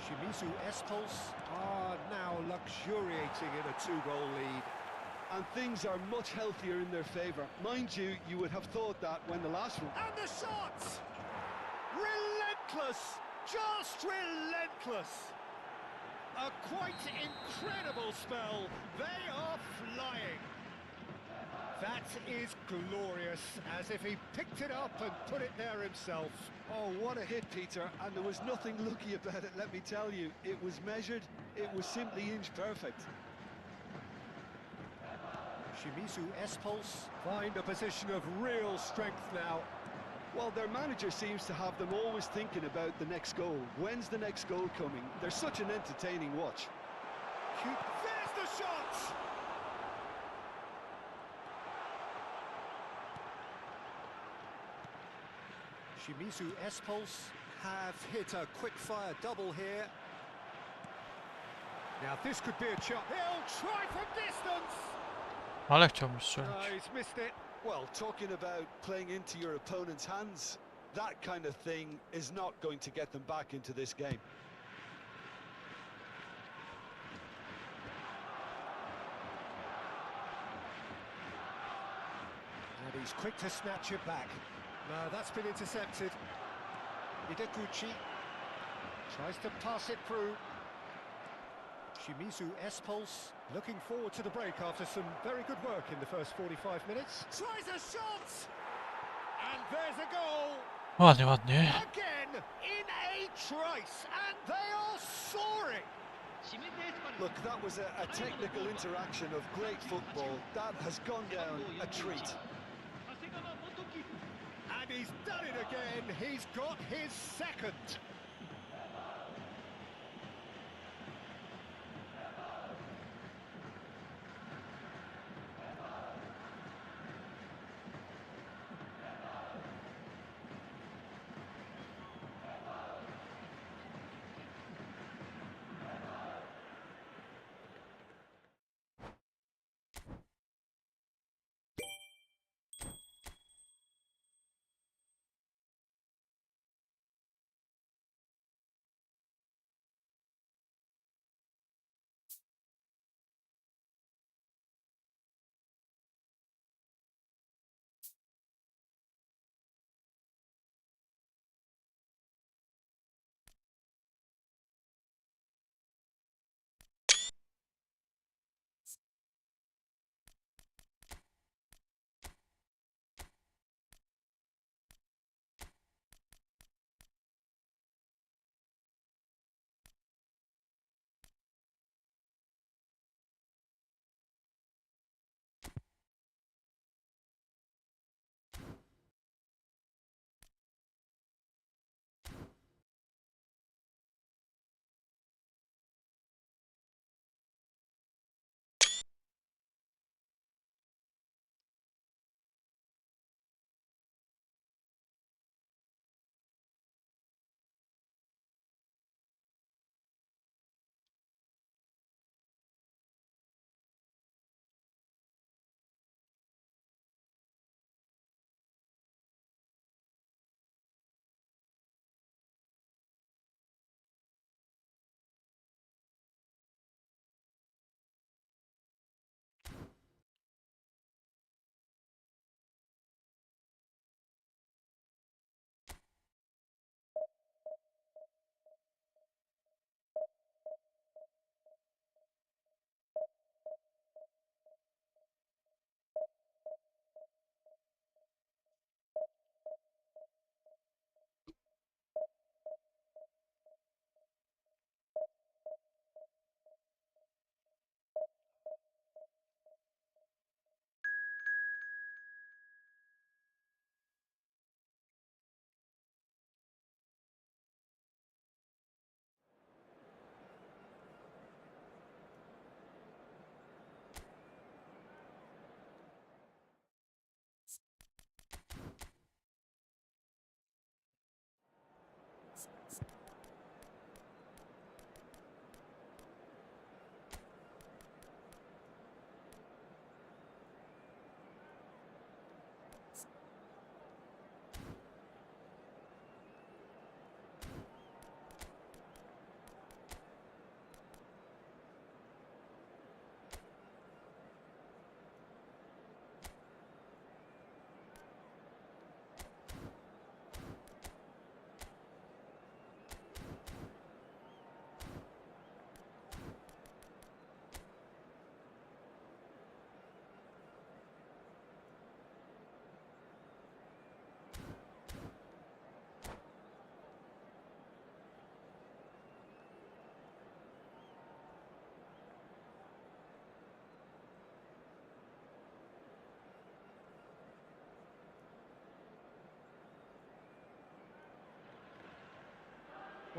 Shimizu Espulse are now luxuriating in a two-goal lead.
And things are much healthier in their favour. Mind you, you would have thought that when the last one...
And the shots! Relentless! Just relentless! A quite incredible spell. They are flying. That is glorious, as if he picked it up and put it there himself.
Oh, what a hit, Peter. And there was nothing lucky about it, let me tell you. It was measured, it was simply inch perfect.
Shimizu Espulse find a position of real strength now.
Well, their manager seems to have them always thinking about the next goal. When's the next goal coming? They're such an entertaining watch.
There's the shot! Shimizu Espulse have hit a quick-fire double here. Now this could be a chance. He'll try from distance!
Ale chciałbym strzelić.
He's missed it.
Well, talking about playing into your opponent's hands, that kind of thing is not going to get them back into this game.
And he's quick to snatch it back. No, that's been intercepted. Hidekuchi tries to pass it through. Shimizu Espulse looking forward to the break after some very good work in the first 45 minutes. Tries a shot! And there's a goal!
Ładnie, ładnie.
Again, in a trice, and they are soaring!
Look, that was a technical interaction of great football. That has gone down a treat.
And he's done it again. He's got his second.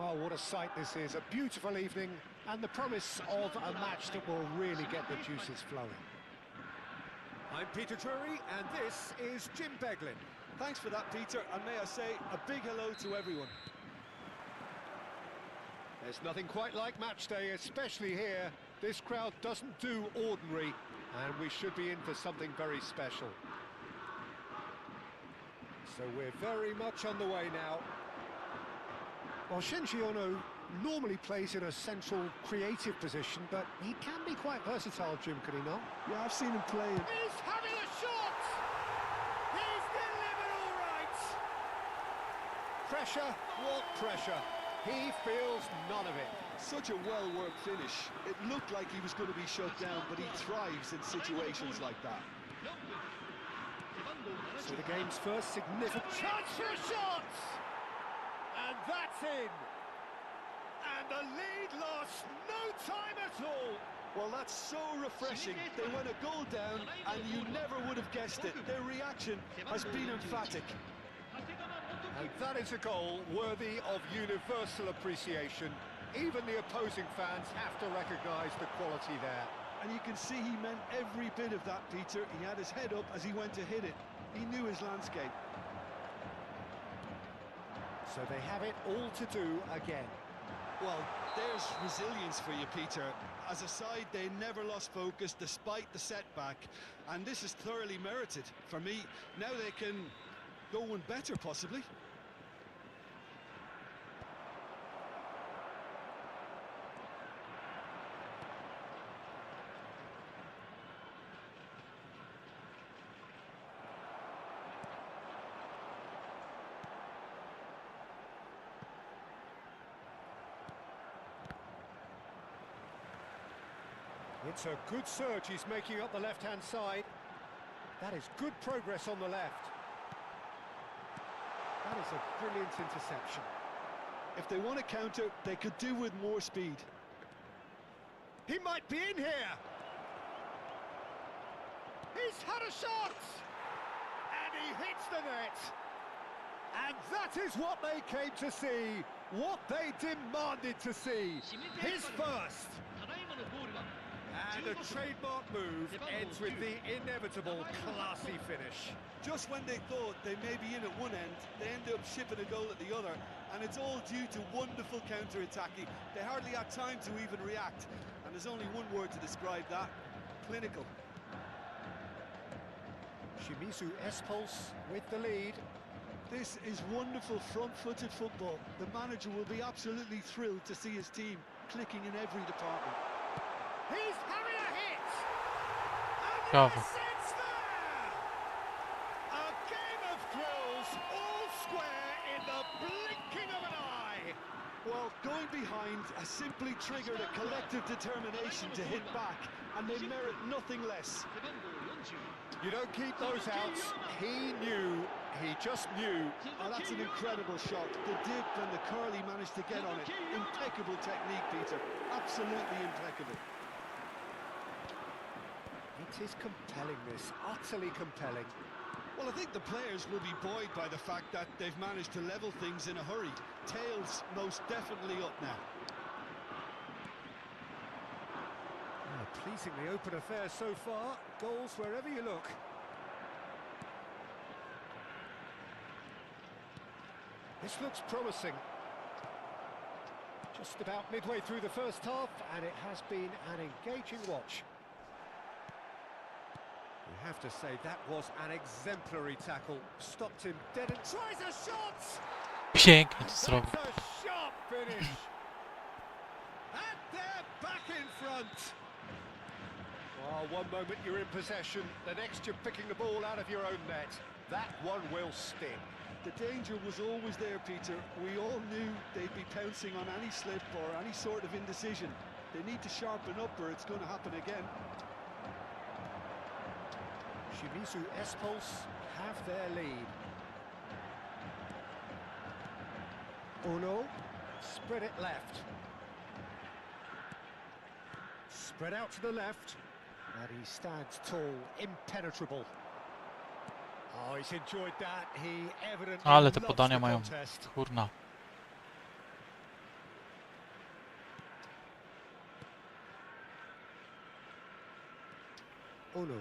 Well, what a sight this is. A beautiful evening and the promise of a match that will really get the juices flowing. I'm Peter Drury and this is Jim Beglin.
Thanks for that, Peter, and may I say a big hello to everyone.
There's nothing quite like match day, especially here. This crowd doesn't do ordinary, and we should be in for something very special. So we're very much on the way now. Well, Shinji Ono normally plays in a central creative position, but he can be quite versatile, Jim, can he not?
Yeah, I've seen him play.
He's having a shot! He's delivered all right! Pressure, what pressure? He feels none of it.
Such a well-worked finish. It looked like he was going to be shut down, but he thrives in situations like that.
So the game's first significant chance for a shot! And that's in! And the lead lost no time at all!
Well, that's so refreshing. They went a goal down, and you never would have guessed it. Their reaction has been emphatic.
And that is a goal worthy of universal appreciation. Even the opposing fans have to recognise the quality there.
And you can see he meant every bit of that, Peter. He had his head up as he went to hit it. He knew his landscape.
So they have it all to do again.
Well, there's resilience for you, Peter. As a side, they never lost focus despite the setback. And this is thoroughly merited. For me, now they can go one better, possibly.
It's a good surge he's making up the left-hand side. That is good progress on the left. That is a brilliant interception.
If they want to counter, they could do with more speed.
He might be in here! He's had a shot! And he hits the net! And that is what they came to see, what they demanded to see. His first! And a trademark move ends with the inevitable classy finish.
Just when they thought they may be in at one end, they end up shipping a goal at the other, and it's all due to wonderful counter-attacking. They hardly had time to even react, and there's only one word to describe that: clinical.
Shimizu Espulse with the lead.
This is wonderful front-footed football. The manager will be absolutely thrilled to see his team clicking in every department.
He's having a hit! And
Bravo.
yes, it's there! A game of thrills, all square in the blinking of an eye!
Well, going behind has simply triggered a collective determination to hit back, and they merit nothing less.
You don't keep those outs. He knew, he just knew.
Oh, that's an incredible shot. The dip and the curl he managed to get on it. Impeccable technique, Peter. Absolutely impeccable.
It is compelling, this, utterly compelling.
Well, I think the players will be buoyed by the fact that they've managed to level things in a hurry. Tails most definitely up now.
Pleasingly open affair so far. Goals wherever you look. This looks promising. Just about midway through the first half, and it has been an engaging watch. You have to say that was an exemplary tackle. Stopped him dead and tries a shot!
Pięknie to zrobił.
That's a sharp finish! And they're back in front! Well, one moment you're in possession, the next you're picking the ball out of your own net. That one will sting.
The danger was always there, Peter. We all knew they'd be pouncing on any slip or any sort of indecision. They need to sharpen up or it's going to happen again.
Shimizu Espulse have their lead. Ono, spread it left. Spread out to the left. And he stands tall, impenetrable. Oh, he's enjoyed that. He evidently
Ale te
loves
podania
the
mają.
contest.
Kurna.
Oh no.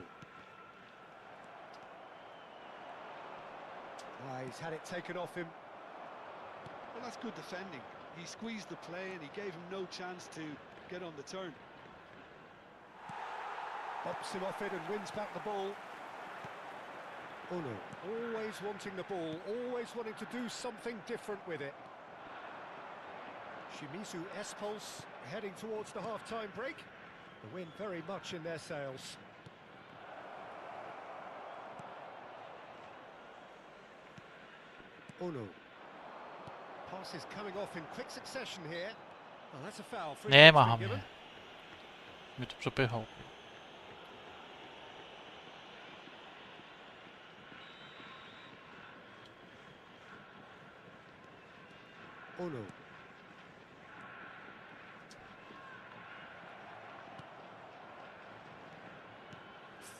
He's had it taken off him.
Well, that's good defending. He squeezed the play and he gave him no chance to get on the turn.
Bops him off it and wins back the ball. Oh no. Always wanting the ball, always wanting to do something different with it. Shimizu S-Pulse heading towards the half-time break. The wind very much in their sails. Oh no. Pass is coming off in quick succession here. Well, that's a foul. Free
Nie
kick's
ma
been
mnie.
given.
Mnie tu przepychał.
Oh no.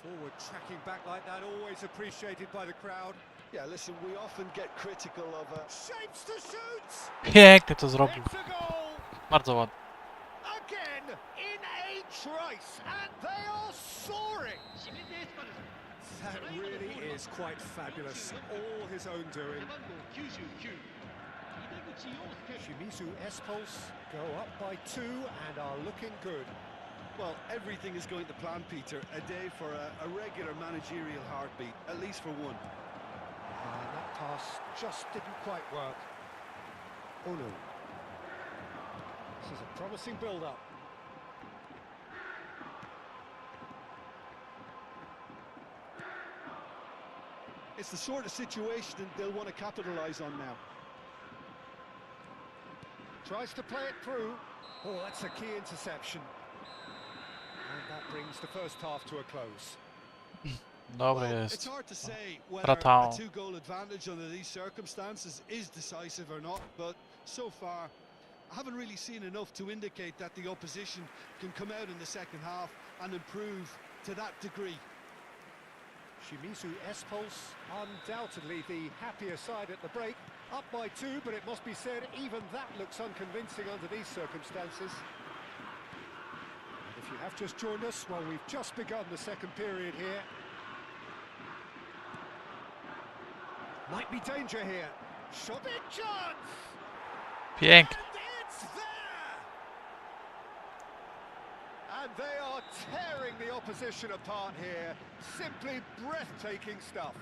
Forward tracking back like that, always appreciated by the crowd.
Yeah, listen, we often get critical of
Shapes to shoot!
Pięknie to zrobił.
It's a goal!
Bardzo ładnie.
Again, in a trice, and they are soaring! That really is quite fabulous, all his own doing. Shimizu S-Pulse go up by 2 and are looking good.
well, everything is going to plan, Peter. A day for a regular managerial heartbeat, at least for one.
And that pass just didn't quite work. Oh no. This is a promising build-up.
It's the sort of situation that they'll want to capitalise on now.
Tries to play it through. Oh, that's a key interception. And that brings the first half to a close.
Dobry
Well,
jest.
it's hard to say whether
Tratał.
a two-goal advantage under these circumstances is decisive or not, but so far I haven't really seen enough to indicate that the opposition can come out in the second half and improve to that degree.
Shimizu S-Pulse, undoubtedly the happier side at the break. Up by 2, but it must be said, even that looks unconvincing under these circumstances. And if you have just joined us, well, we've just begun the second period here. Might be danger here. Shot big chance!
Pięknie.
And it's there! And they are tearing the opposition apart here. Simply breathtaking stuff.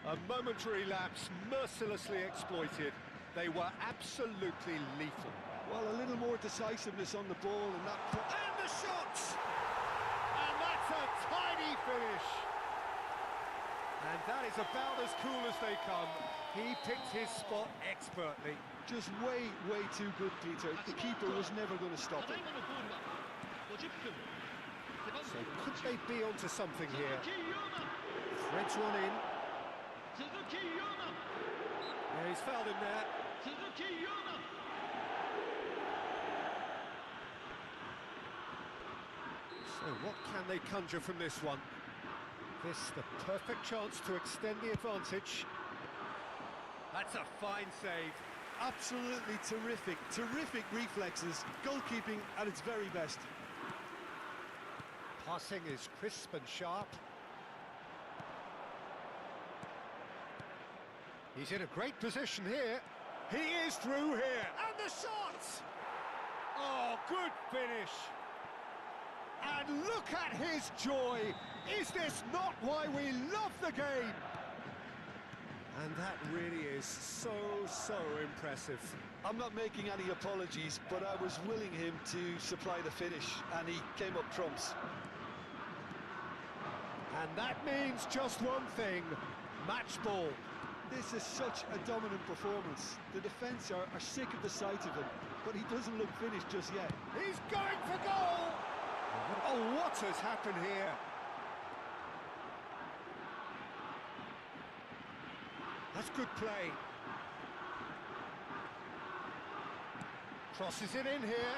A momentary lapse, mercilessly exploited. They were absolutely lethal.
Well, a little more decisiveness on the ball and that...
And the shots! And that's a tiny finish. And that is about as cool as they come. He picked his spot expertly.
Just way, way too good, Peter. The keeper was never going to stop it.
So could they be onto something here? Threads one in. Yeah, he's fouled him there. So what can they conjure from this one? This the perfect chance to extend the advantage. That's a fine save.
Absolutely terrific, terrific reflexes. Goalkeeping at its very best.
Passing is crisp and sharp. He's in a great position here. He is through here. And the shot! Oh, good finish. And look at his joy. Is this not why we love the game? And that really is so impressive.
I'm not making any apologies, but I was willing him to supply the finish, and he came up trumps.
And that means just one thing, match ball.
This is such a dominant performance. The defence are sick of the sight of him, but he doesn't look finished just yet.
He's going for goal! Oh, what has happened here? That's good play. Crosses it in here.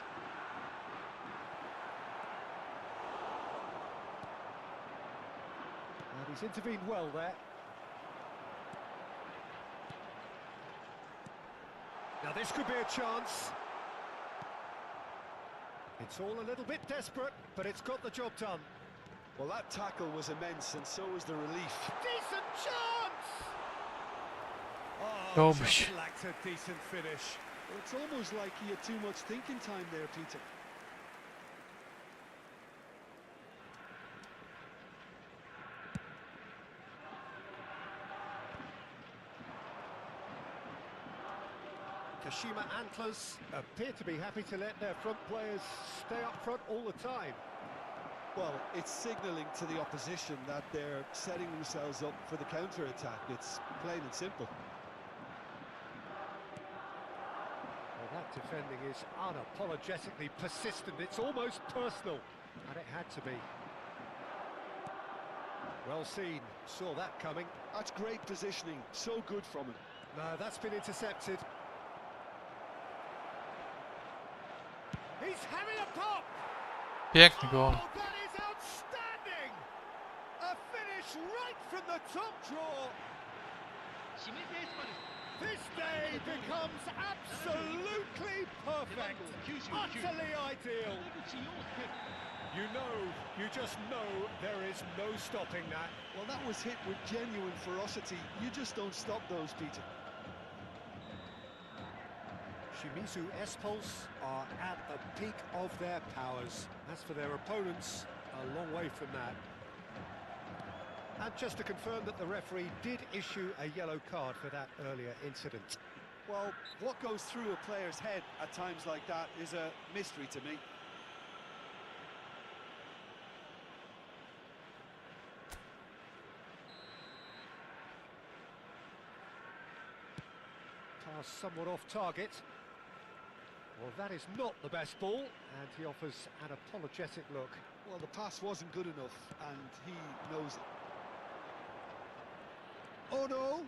And he's intervened well there. Now this could be a chance. It's all a little bit desperate, but it's got the job done.
Well, that tackle was immense, and so was the relief.
Decent chance! Oh,
Dobrze.
just lacked a decent finish.
Well, it's almost like he had too much thinking time there, Peter.
Kashima Antlers appear to be happy to let their front players stay up front all the time.
Well, it's signalling to the opposition that they're setting themselves up for the counter-attack. It's plain and simple.
Well, that defending is unapologetically persistent. It's almost personal, and it had to be. Well seen, saw that coming.
That's great positioning, so good from him.
No, that's been intercepted. He's having a pop!
Piękny gol.
Oh, that is outstanding! A finish right from the top draw. This day becomes absolutely perfect, utterly ideal. You just know there is no stopping that.
Well, that was hit with genuine ferocity. You just don't stop those, Peter.
Shimizu S-Pulse are at the peak of their powers. As for their opponents, a long way from that. And just to confirm that the referee did issue a yellow card for that earlier incident.
Well, what goes through a player's head at times like that is a mystery to me.
Pass somewhat off target. Well, that is not the best ball, and he offers an apologetic look.
Well, the pass wasn't good enough, and he knows it. Oh no!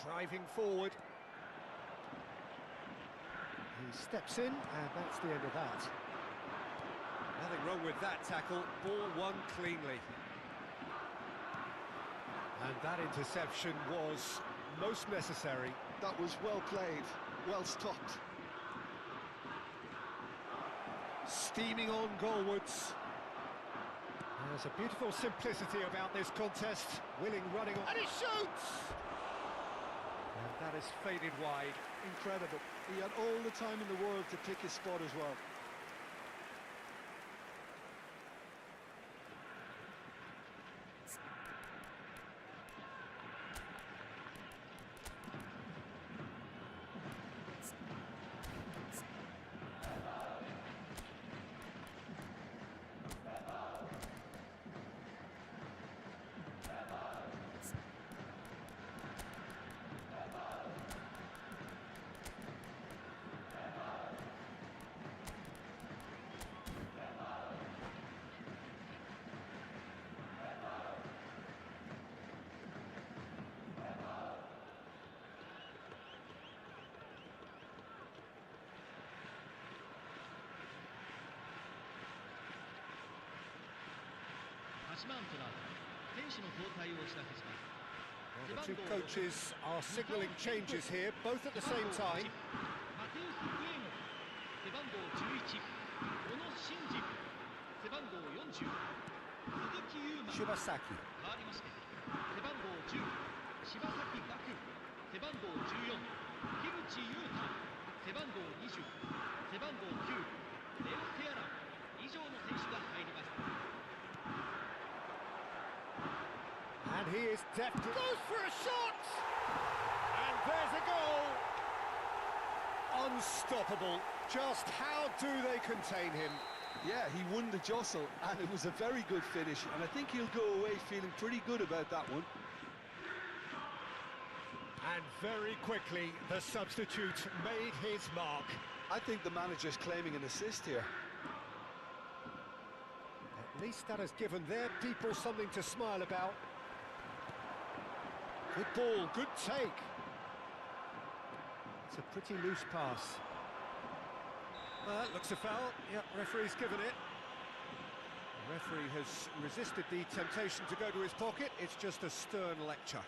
Driving forward. He steps in, and that's the end of that. Nothing wrong with that tackle. Ball won cleanly. And that interception was most necessary.
That was well played, well stopped.
Steaming on goalwards. There's a beautiful simplicity about this contest. Willing running on, and he shoots! And that has faded wide.
Incredible. He had all the time in the world to pick his spot as well.
Well, the two coaches are signalling changes here, both at the same time. Shibasaki. And he is deft. Goes for a shot! And there's a goal! Unstoppable. Just how do they contain him?
Yeah, he won the jostle, and it was a very good finish, and I think he'll go away feeling pretty good about that one.
And very quickly, the substitute made his mark.
I think the manager's claiming an assist here.
At least that has given their people something to smile about. Good ball, good take. It's a pretty loose pass. Looks a foul. Yep, referee's given it. The referee has resisted the temptation to go to his pocket. It's just a stern lecture.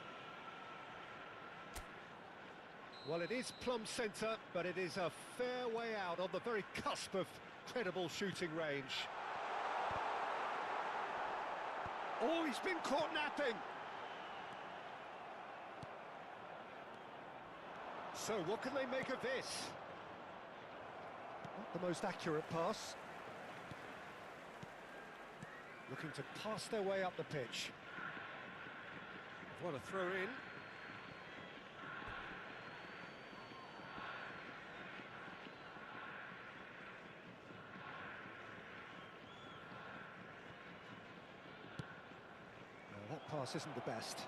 Well, it is plumb centre, but it is a fair way out on the very cusp of credible shooting range. Oh, he's been caught napping. So what can they make of this? Not the most accurate pass. Looking to pass their way up the pitch. What a throw in. No, that pass isn't the best.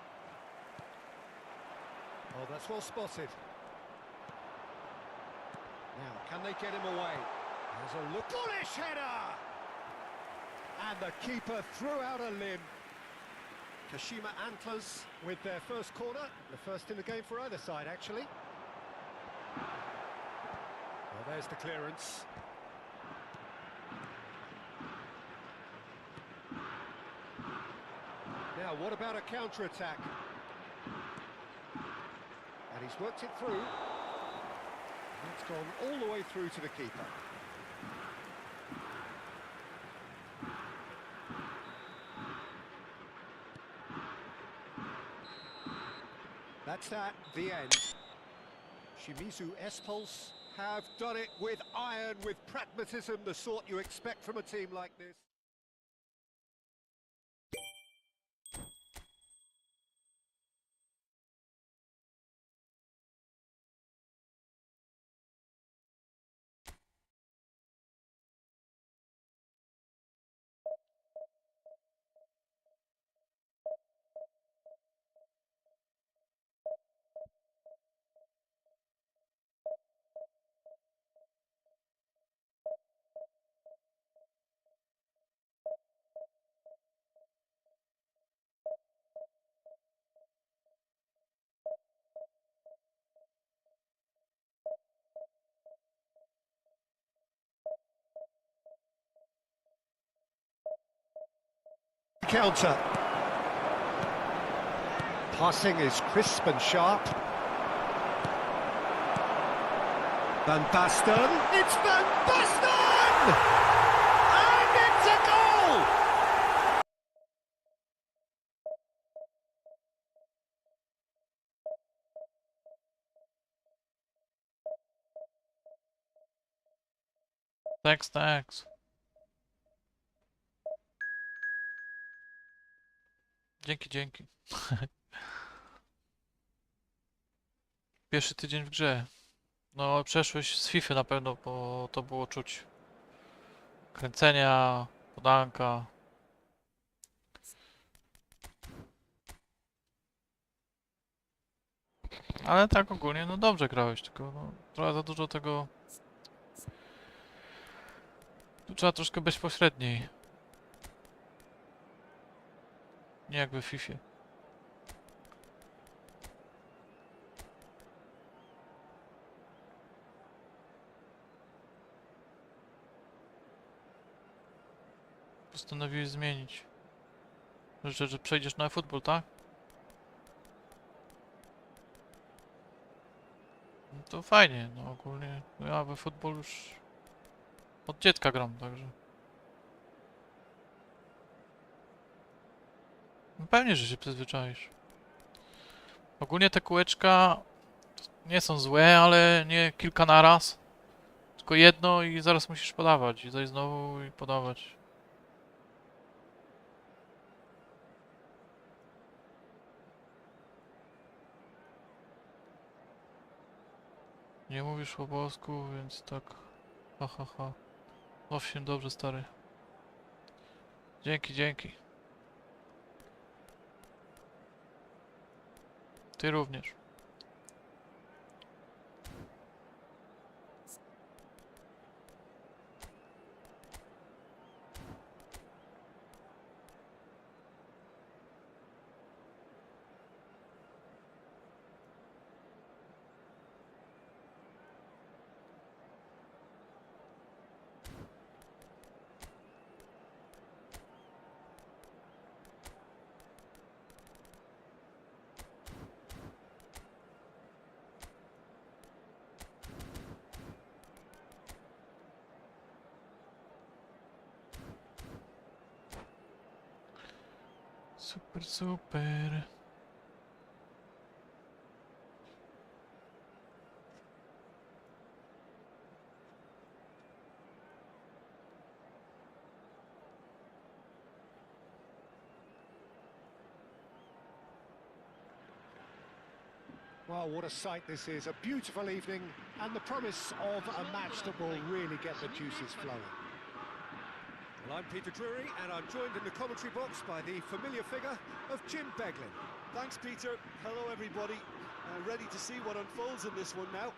Oh, that's well spotted. Now, can they get him away? There's a look. Bullish header! And the keeper threw out a limb. Kashima Antlers with their first corner. The first in the game for either side, actually. Well, there's the clearance. Now, what about a counter-attack? And he's worked it through. It's gone all the way through to the keeper. That's that, the end. Shimizu S-Pulse have done it with iron, with pragmatism, the sort you expect from a team like this. Counter. Passing is crisp and sharp. Van Basten. It's Van Basten! And it's a goal!
Thanks. Dzięki. Pierwszy tydzień w grze. No, przeszłeś z FIFA na pewno, bo to było czuć. Kręcenia, podanka. Ale tak ogólnie, no dobrze grałeś, tylko no, trochę za dużo tego... Tu trzeba troszkę bezpośredniej. Nie jak we FIFA. Postanowiłeś zmienić. Życzę, że przejdziesz na eFootball, tak? No to fajnie, no ogólnie. Ja we eFootball już od dziecka gram, także. No pewnie, że się przyzwyczaisz. Ogólnie te kółeczka nie są złe, ale nie kilka naraz. Tylko jedno i zaraz musisz podawać. I zajść znowu i podawać. Nie mówisz po polsku, więc tak. Ha. Owszem, dobrze, stary. Dzięki. Ty również. Super, super.
Well, what a sight this is. A beautiful evening and the promise of a match that will really get the juices flowing. Well, I'm Peter Drury and I'm joined in the commentary box by the familiar figure of Jim Beglin.
Thanks, Peter. Hello, everybody. Ready to see what unfolds in this one now.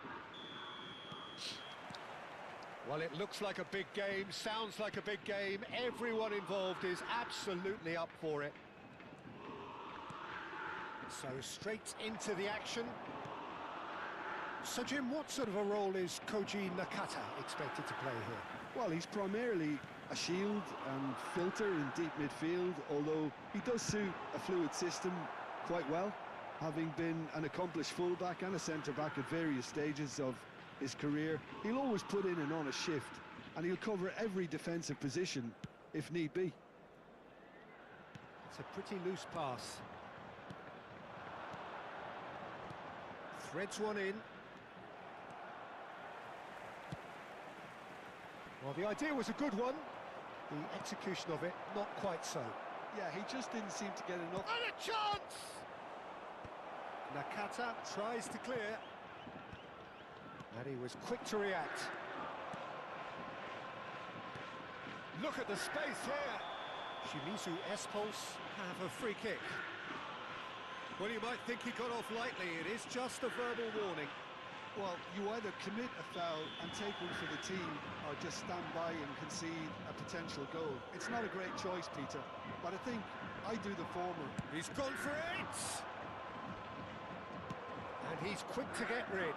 Well, it looks like a big game, sounds like a big game. Everyone involved is absolutely up for it. So straight into the action. So Jim, what sort of a role is Koji Nakata expected to play here?
Well, he's primarily a shield and filter in deep midfield, although he does suit a fluid system quite well, having been an accomplished fullback and a centre-back at various stages of his career. He'll always put in an honest shift, and he'll cover every defensive position if need be.
It's a pretty loose pass. Threads one in. Well, the idea was a good one. The execution of it, not quite so.
Yeah, he just didn't seem to get enough.
And a chance! Nakata tries to clear. And he was quick to react. Look at the space here. Shimizu Espulse have a free kick. Well, you might think he got off lightly. It is just a verbal warning.
Well, you either commit a foul and take one for the team, or just stand by and concede a potential goal. It's not a great choice, Peter, but I think I do the former.
He's gone for it! And he's quick to get rid.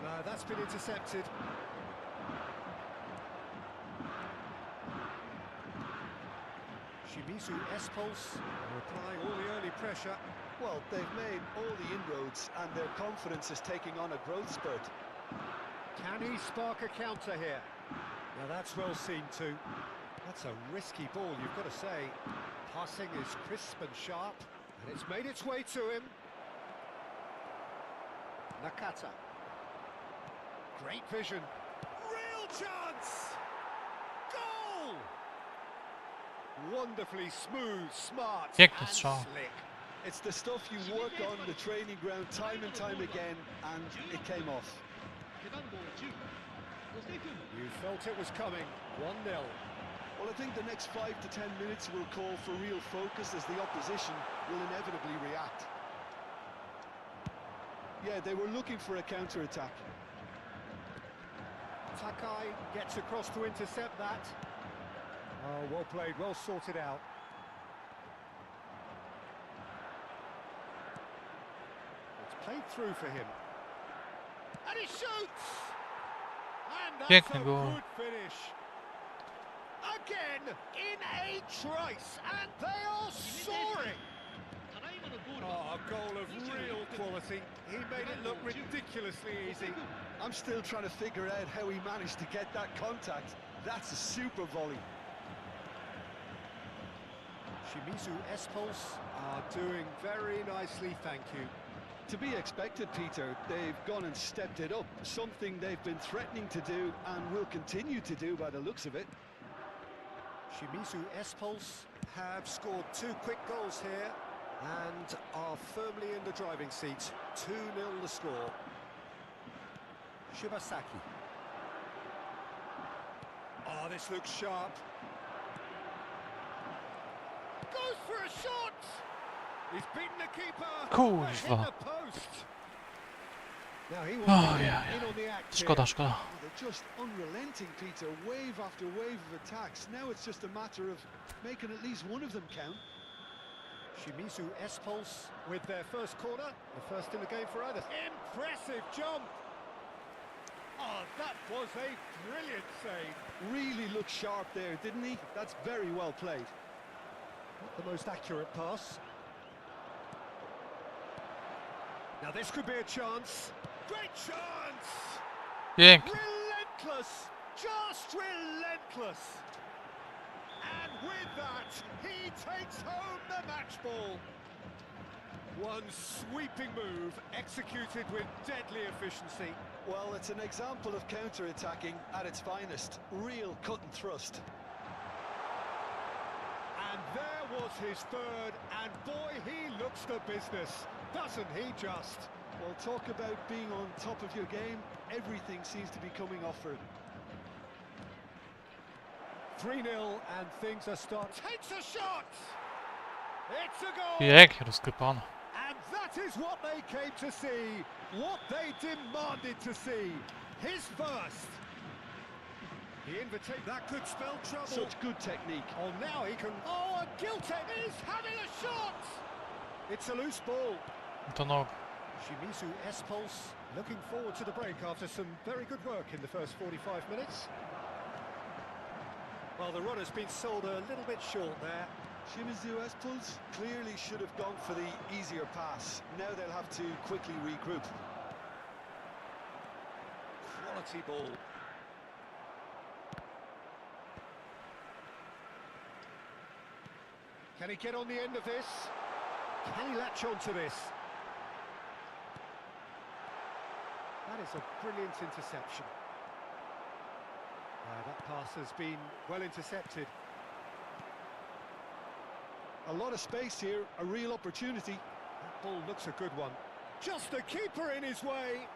No, that's been intercepted. Shimizu Espulse are applying all the early pressure.
Well, they've made all the inroads and their confidence is taking on a growth spurt.
Can he spark a counter here? Now that's well seen too. That's a risky ball, you've got to say. Passing is crisp and sharp, and it's made its way to him. Nakata. Great vision. Real chance! Goal! Wonderfully smooth, smart,
Piękny
and
strzał.
slick.
It's the stuff you work on the training ground time and time again, and it came off.
You felt it was coming. 1-0.
Well, I think the next 5 to 10 minutes will call for real focus as the opposition will inevitably react. Yeah, they were looking for a counter-attack.
Takai gets across to intercept that. Oh, well played, well sorted out. It's played through for him. And he shoots! And that's
Piękny
a
goal.
good finish. Again, in a trice, and they are soaring! Oh, a goal of real quality. He made it look ridiculously easy.
I'm still trying to figure out how he managed to get that contact. That's a super volley.
Shimizu Espulse are doing very nicely, thank you.
To be expected, Peter. They've gone and stepped it up, something they've been threatening to do and will continue to do by the looks of it.
Shimizu Espulse have scored 2 quick goals here and are firmly in the driving seat. 2-0 the score. Shibasaki. Oh, this looks sharp. Goes for a shot! He's beaten the keeper.
Kurwa.
Hit the post. Now he
Oh,
wants to
yeah,
get in on the act here.
Szkoda, szkoda.
Oh, they're just unrelenting, Peter. Wave after wave of attacks. Now it's just a matter of making at least one of them count.
Shimizu S-Pulse with their first corner, the first in the game for either. Impressive jump! Oh, that was a brilliant save.
Really looked sharp there, didn't he? That's very well played.
Not the most accurate pass. Now this could be a chance. Great chance!
Pięknie.
Relentless! Just relentless! And with that, he takes home the match ball. One sweeping move, executed with deadly efficiency.
Well, it's an example of counter-attacking at its finest. Real cut and thrust.
And there was his third, and boy, he looks the business, doesn't he just?
Well, talk about being on top of your game. Everything seems to be coming off for him.
3-0 and things are start. Takes a shot! It's a goal!
Pięknie rozklepane.
And that is what they came to see, what they demanded to see. His first. The invitation, that could spell trouble.
Such good technique.
Oh, now he can... Oh, and Giltek is having a shot! It's a loose ball.
To noga.
Shimizu S-Pulse looking forward to the break after some very good work in the first 45 minutes. Well, the run has been sold a little bit short there.
Shimizu S-Pulse clearly should have gone for the easier pass. Now they'll have to quickly regroup.
Quality ball. Can he get on the end of this? Can he latch on to this? That is a brilliant interception. That pass has been well intercepted.
A lot of space here, a real opportunity.
That ball looks a good one. Just the keeper in his way.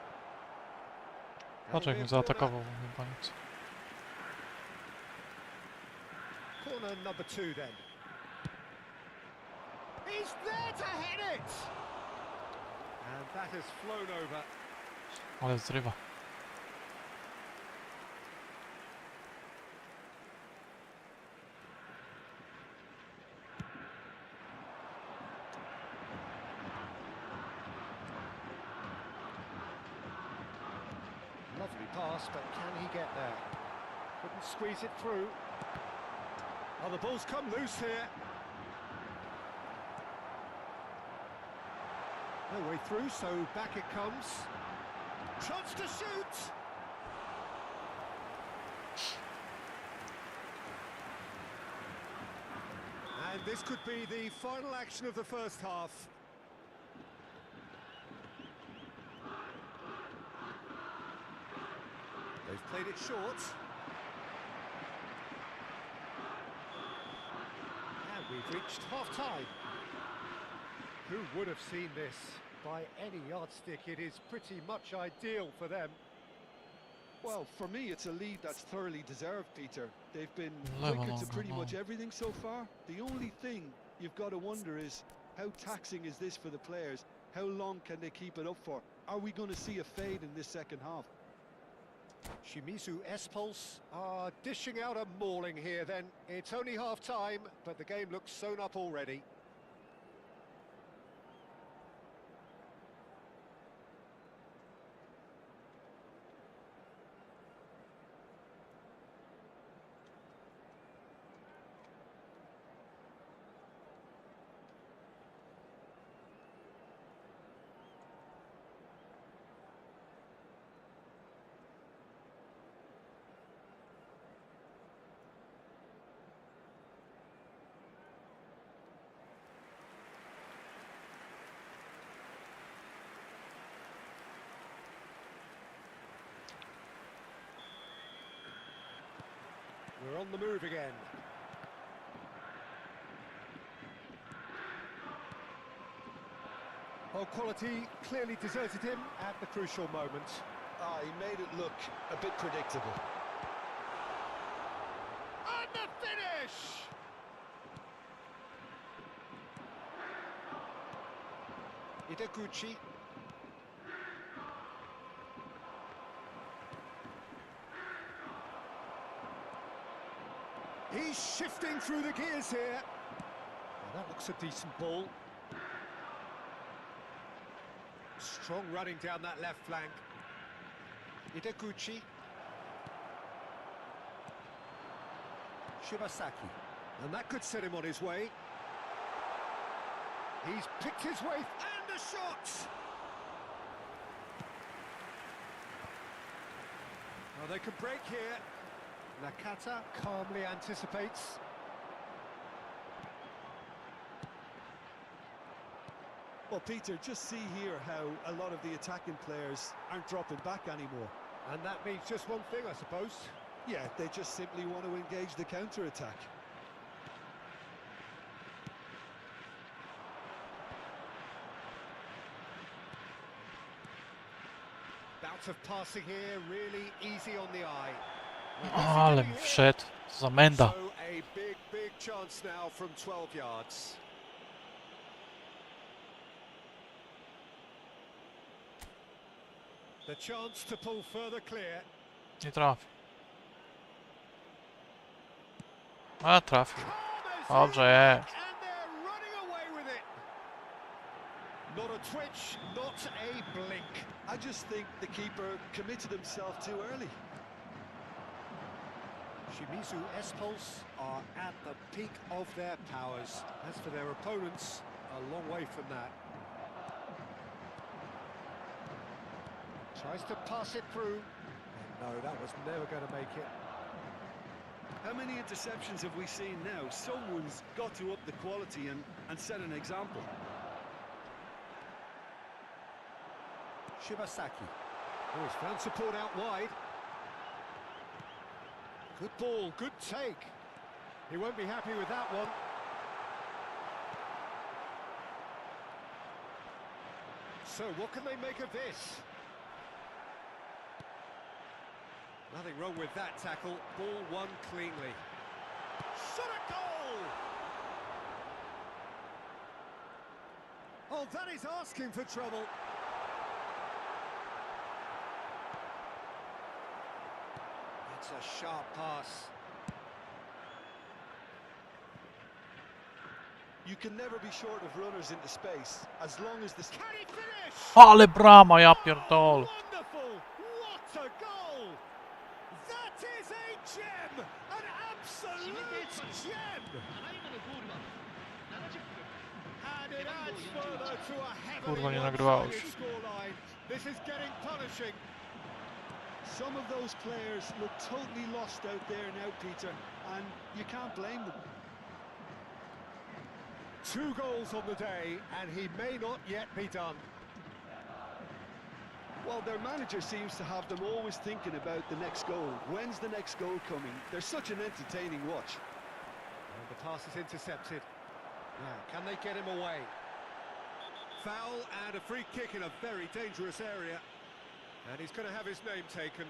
Patrz jak mnie zaatakował. Chyba nic.
Corner number 2 then. He's there to hit it! And that has flown over.
Ale zrywa.
Lovely pass, but can he get there? Couldn't squeeze it through. Oh, the ball's come loose here. No way through, so back it comes. Chance to shoot! And this could be the final action of the first half. They've played it short. And we've reached half-time. Who would have seen this? By any yardstick, it is pretty much ideal for them.
Well, for me, it's a lead that's thoroughly deserved, Peter. They've been
Level
quicker to
longer,
pretty
no.
much everything so far. The only thing you've got to wonder is, how taxing is this for the players? How long can they keep it up for? Are we going to see a fade in this second half?
Shimizu S-Pulse are dishing out a mauling here then. It's only half-time, but the game looks sewn up already. We're on the move again. Oh, quality clearly deserted him at the crucial moment.
Ah, he made it look a bit predictable.
And the finish! Ideguchi. shifting through the gears here. Well, that looks a decent ball. Strong running down that left flank. Ideguchi. Shibasaki. And that could set him on his way. He's picked his way, and a shot! Well, they could break here. Nakata calmly anticipates.
Well, Peter, just see here how a lot of the attacking players aren't dropping back anymore.
And that means just one thing, I suppose.
Yeah, they just simply want to engage the counter-attack.
Bout of passing here, really easy on the eye.
Ale mi wszedł. Co za menda.
So a big chance now from 12 yards. The chance to pull further clear.
Nie trafi. A trafił. Dobrze jest.
And they're running away with it. Not a twitch, not a blink.
I just think the keeper committed himself too early.
Shimizu S-Pulse are at the peak of their powers. As for their opponents, a long way from that. Tries to pass it through. No, that was never going to make it.
How many interceptions have we seen now? Someone's got to up the quality and set an example.
Shibasaki. Oh, he's found support out wide. Good ball, good take. He won't be happy with that one. So, what can they make of this? Nothing wrong with that tackle. Ball won cleanly. Shot a goal! Oh, that is asking for trouble. It's a sharp pass.
You can never be short of runners into space, as long as the...
Can he finish?
Ale brama, ja pierdolę.
Wonderful! What a goal! That is a gem! An absolute gem! And it adds further to a
Kurwa, nie
heavily
nagrywało
one-sided
się.
scoreline. This is getting punishing.
Some of those players look totally lost out there now, Peter, and you can't blame them.
2 goals on the day, and he may not yet be done.
Well, their manager seems to have them always thinking about the next goal. When's the next goal coming? They're such an entertaining watch.
And the pass is intercepted. Now, can they get him away? Foul and a free kick in a very dangerous area. And he's going to have his name taken.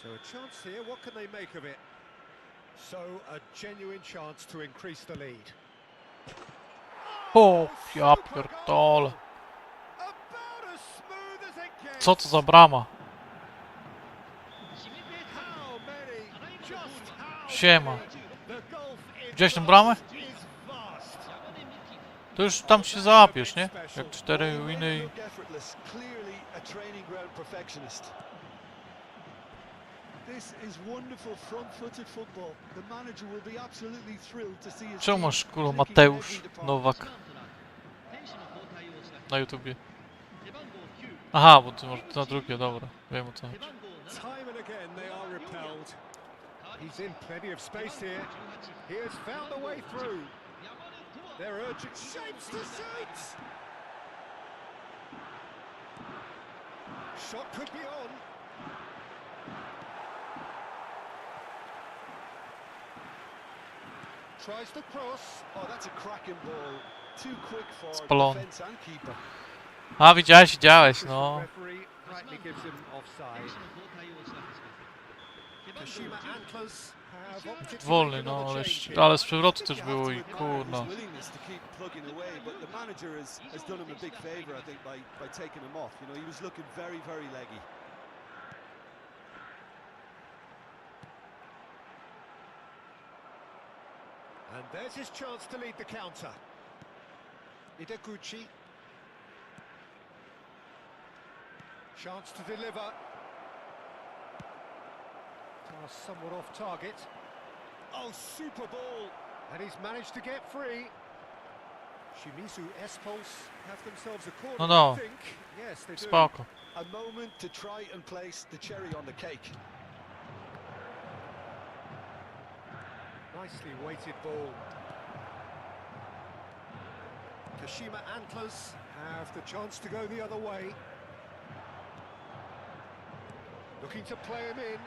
So a chance here, what can they make of it? So a genuine chance to increase the lead.
O, ja pierdolę.
About as smooth as it gets.
Co to za brama?
How many? Just how
Siema.
many? The gulf in
Widziałeś tę bramę?
is vast.
To już tam się załapiesz, nie? Jak 4 winy i...
Look effortless, clearly a training ground perfectionist. This is wonderful front-footed football. The manager will be absolutely thrilled to see his
Czemu
team
masz kurwa
clicking in
Mateusz
every department.
Nowak na YouTubie? Aha, bo ty masz na drugie, dobra. Wiem o co chodzi.
Time and again they are repelled. He's in plenty of space here. He has found a way through. They're urging shapes to shoot. Shot could be on. Tries to cross.
Oh, that's a cracking ball. Too quick for
Spalony.
defense and keeper.
A, widziałeś, no.
Referee rightly gives him offside. Kashima Antlers have opted to
Wolny,
make
no,
another
ale,
change here.
ale z przewrotu też było i
His
kurno.
willingness to keep plugging away, but the manager has done him a big favour, I think, by taking him off. You know, he was looking very, very leggy.
And there's his chance to lead the counter. Ideguchi. Chance to deliver. Pass somewhat off target. Oh, super ball! And he's managed to get free. Shimizu S-Pulse have themselves a corner,
No, no.
I think. Yes, they do.
Spoko.
A moment to try and place the cherry on the cake.
Nicely weighted ball. Kashima Antlers have the chance to go the other way. Looking to play him in.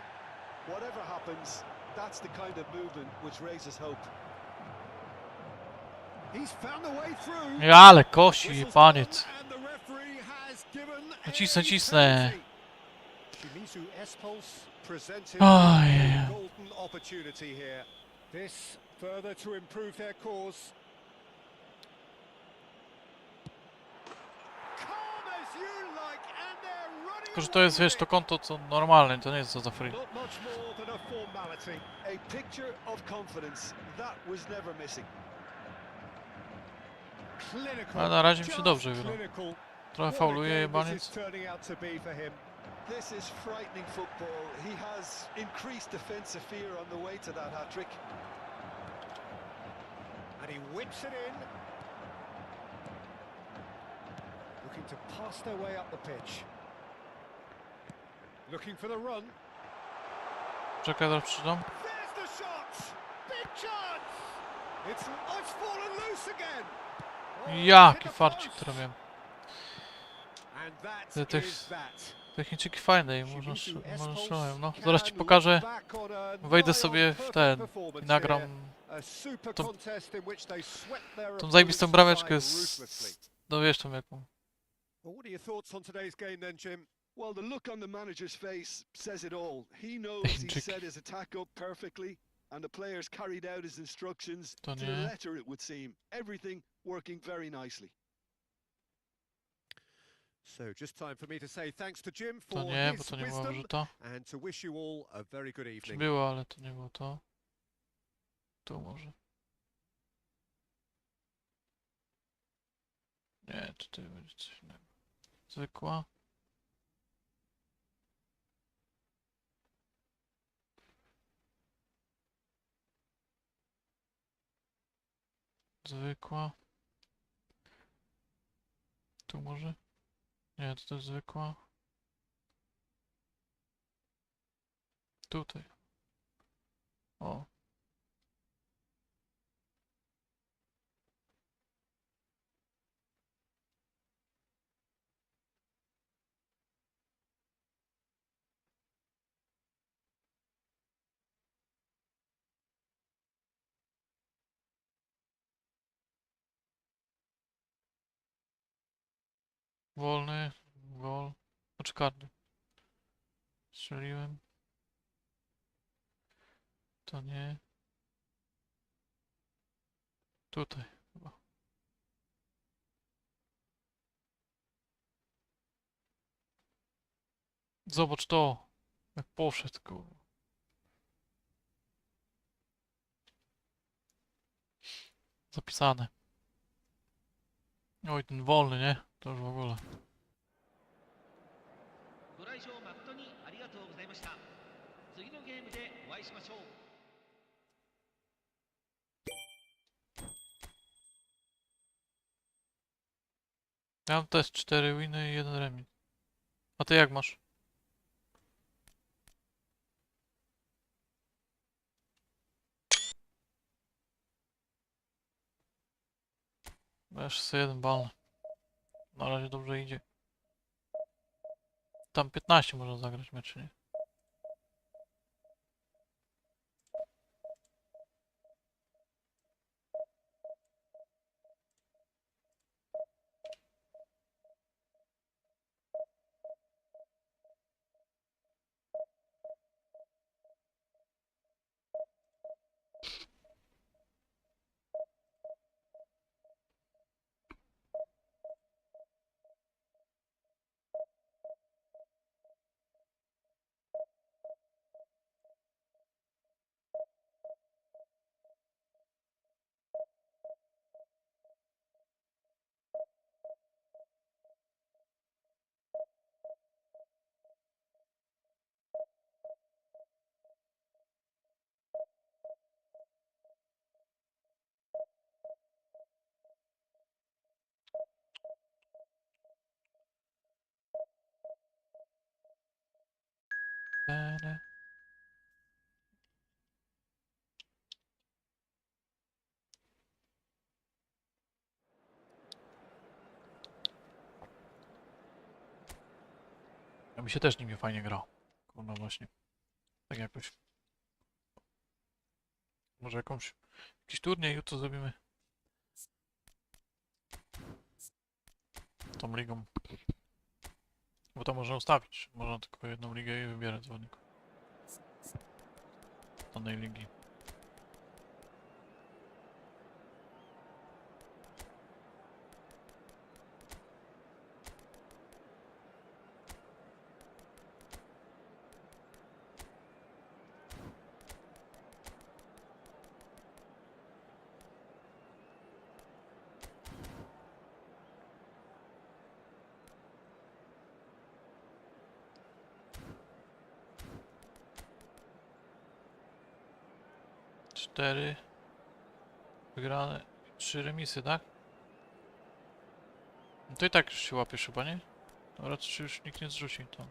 Whatever happens, that's the kind of movement which raises hope.
He's found a way through.
Ja, ale kosi,
Whistle's
paniec.
gone, and the referee has given a
Cisnę.
penalty. Shimizu S-Pulse presented
Ojej.
a golden opportunity here. This further to improve their cause. Calm as you like, and they're running
Tylko, że to jest, wiesz, to konto co normalne, to nie jest to za free.
Not much more than a formality.
A picture of confidence that was never missing.
Clinical.
Ale na razie mi się
just
dobrze gra.
clinical.
Trochę
What a
fauluje
game
jebaniec.
this is turning out to be for him.
This is frightening football. He has increased defensive fear on the way to that hat-trick.
And he whips it in. Looking to pass their way up the pitch. Looking for the run.
Czekaj, zaraz przyjdą.
There's the shot! Big chance! It's fallen loose again! Oh, hit
Jaki
the
farcik,
post.
który miałem.
And that
Te- tych-
is that.
Te Chińczyki fajne i może
Shimizu
strzelają. No,
S-Pulse
zaraz ci
can
pokażę.
look back on a
Wejdę
nigh
sobie
on
w
perfect
ten
performance
i nagram
here. A super
tą-
contest in which they swept their
tą zajebistą
opponents
brameczkę
aside ruthlessly.
no wiesz tą jaką.
Well, what are your thoughts on today's game then, Jim?
Well, the look on the manager's face says it all. He knows he
Chińczyki.
set his attack up perfectly, and the players carried out his instructions
To
to the
nie.
letter, it would seem. Everything working very nicely.
So just time for me to say thanks to Jim
To
for
nie, bo
his
to nie było
wisdom
wyrzuta.
and to wish you all a very good
Czy
evening.
było, ale to nie było to. Tu może. Nie, tutaj będzie coś innego. Zwykła. Zwykła. Tu może? Nie, to jest zwykła. Tutaj. O. Wolny. Gol. Znaczy karny. Strzeliłem. To nie. Tutaj chyba. Zobacz to. Jak poszedł, kurwa. Zapisane. Oj, ten wolny, nie? To już w ogóle.
ご来場誠にありがとうございました。次のゲームでお会いしましょう。
Ja mam też 4 winy i 1 remis. A ty jak masz? Ja jeszcze sobie 1 bal. Na razie dobrze idzie. Tam 15 można zagrać mecz, nie? A mi się też nim fajnie gra. Kurwa właśnie. Tak jakoś. Może jakiś turniej jutro zrobimy. Tą ligą. Bo to można ustawić. Można tylko jedną ligę i wybierać zawodników. Danej ligi. Cztery wygrane, 3 remisy, tak? No to i tak już się łapiesz chyba, nie? Dobra, czy już nikt nie zrzuci to.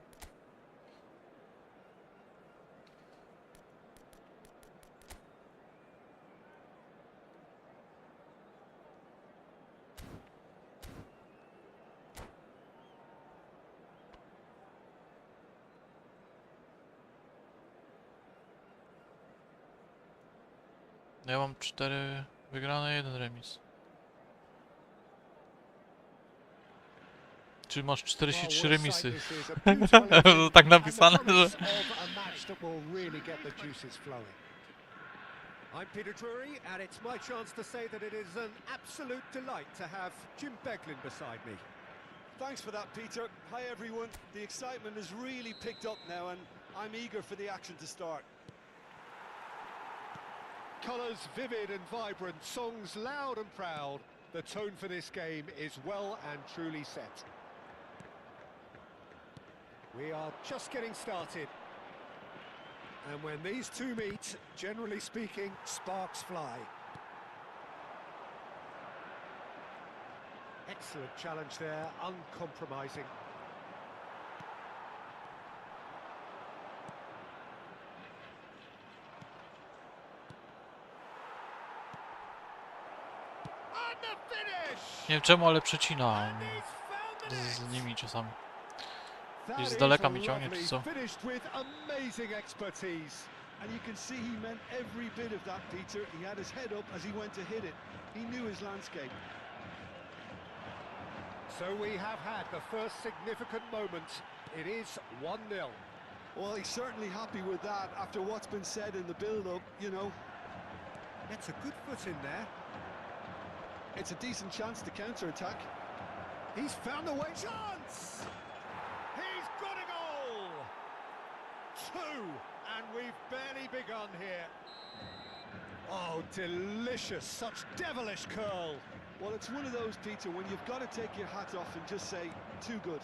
Ja mam 4 wygrane, 1 remis. Czy masz 43 remisy? To tak napisane, że...
I'm Peter Drury, and it's my chance to say that it is an absolute delight to have Jim Beglin beside me.
Thanks for that, Peter. Hi, everyone. The excitement has really picked up now, and I'm eager for the action to start.
Colours vivid and vibrant, songs loud and proud. The tone for this game is well and truly set. We are just getting started. And when these two meet, generally speaking, sparks fly. Excellent challenge there, uncompromising. And the finish!
Nie wiem czemu, ale przecina z nimi czasami. Gdzieś z daleka mi ciągnie, czy co?
And you can see he meant every bit of that, Peter. He had his head up as he went to hit it. He knew his landscape.
So we have had the first significant moment. It is 1-0.
Well, he's certainly happy with that after what's been said in the build-up, you know.
Gets a good foot in there.
It's a decent chance to counter-attack.
He's found the way. Chance! He's got a goal! 2, and we've barely begun here. Oh, delicious, such devilish curl.
Well, it's one of those, Peter, when you've got to take your hat off and just say, too good.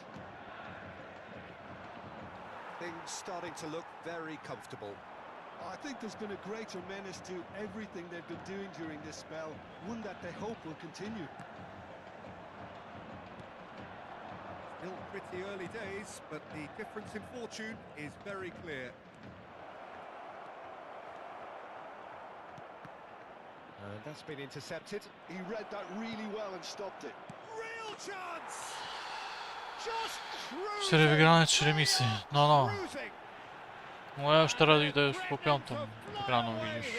Things starting to look very comfortable.
I think there's been a greater menace to everything they've been doing during this spell, one that they hope will continue.
Still pretty early days, but the difference in fortune is very clear. And that's been intercepted.
He read that really well and stopped it.
Real chance! Just
4 wygrane, 3 remisy. No.
cruising.
No ja już teraz idę już po 5 wygraną, widzisz.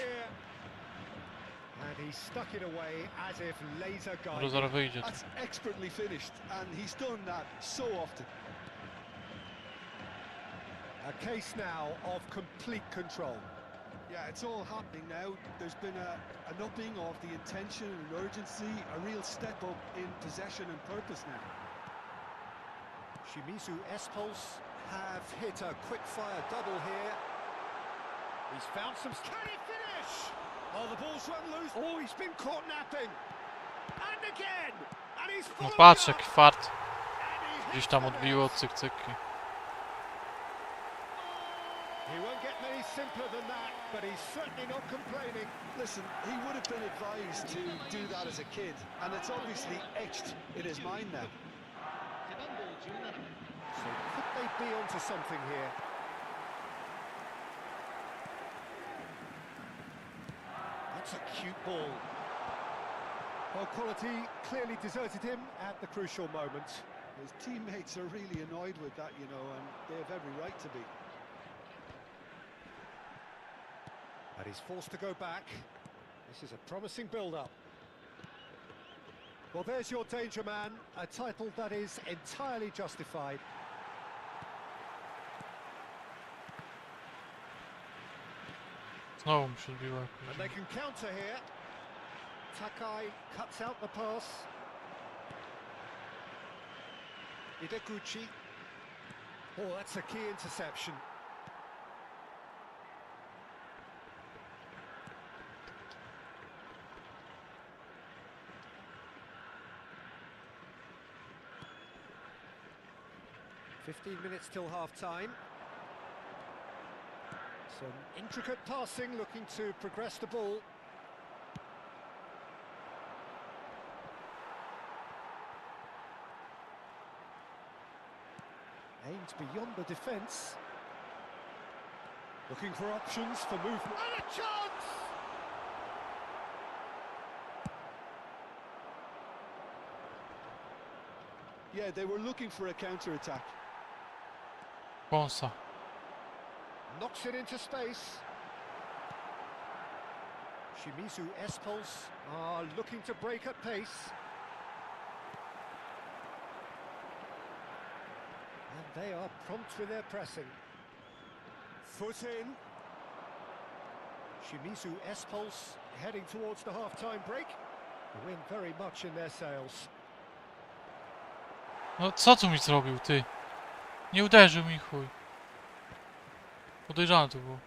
And he stuck it away as if laser
Może
guided.
zaraz wyjdzie.
That's expertly finished, and he's done that so often.
A case now of complete control.
Yeah, it's all happening now. There's been an upping of the intention and urgency, a real step up in possession and purpose now.
Shimizu Espulse have hit a quick-fire double here. He's found some... Can he finish? Oh, the ball's run loose. Oh, he's been caught napping. And again. And he's
No
following
patrz
up.
jaki fart.
And he
Gdzieś
hits
tam
the
odbiło,
net.
cyk.
He won't get many simpler than that, but he's certainly not complaining.
Listen, he would have been advised to do that as a kid, and it's obviously etched in his mind now.
背番号17
So could they be onto something here? That's a cute ball. Well, quality clearly deserted him at the crucial moment.
His teammates are really annoyed with that, you know, and they have every right to be.
And he's forced to go back. This is a promising build-up. Well, there's your danger man, a title that is entirely justified.
Znowu mi się odbiła.
And they can counter here. Takai cuts out the pass. Idekuchi. Oh, that's a key interception. "15 minutes till half-time. Some intricate passing, looking to progress the ball. Aimed beyond the defence. Looking for options for movement. And a chance!
Yeah, they were looking for a counter-attack.
Wąsa.
Knocks it into space. Shimizu Espulse are looking to break at pace. And they are prompt with their pressing. Foot in. Shimizu Espulse heading towards the half-time break. The wind very much in their sails.
No co tu mi zrobił, ty? Nie uderzył mi, chuj. Podejrzane to było.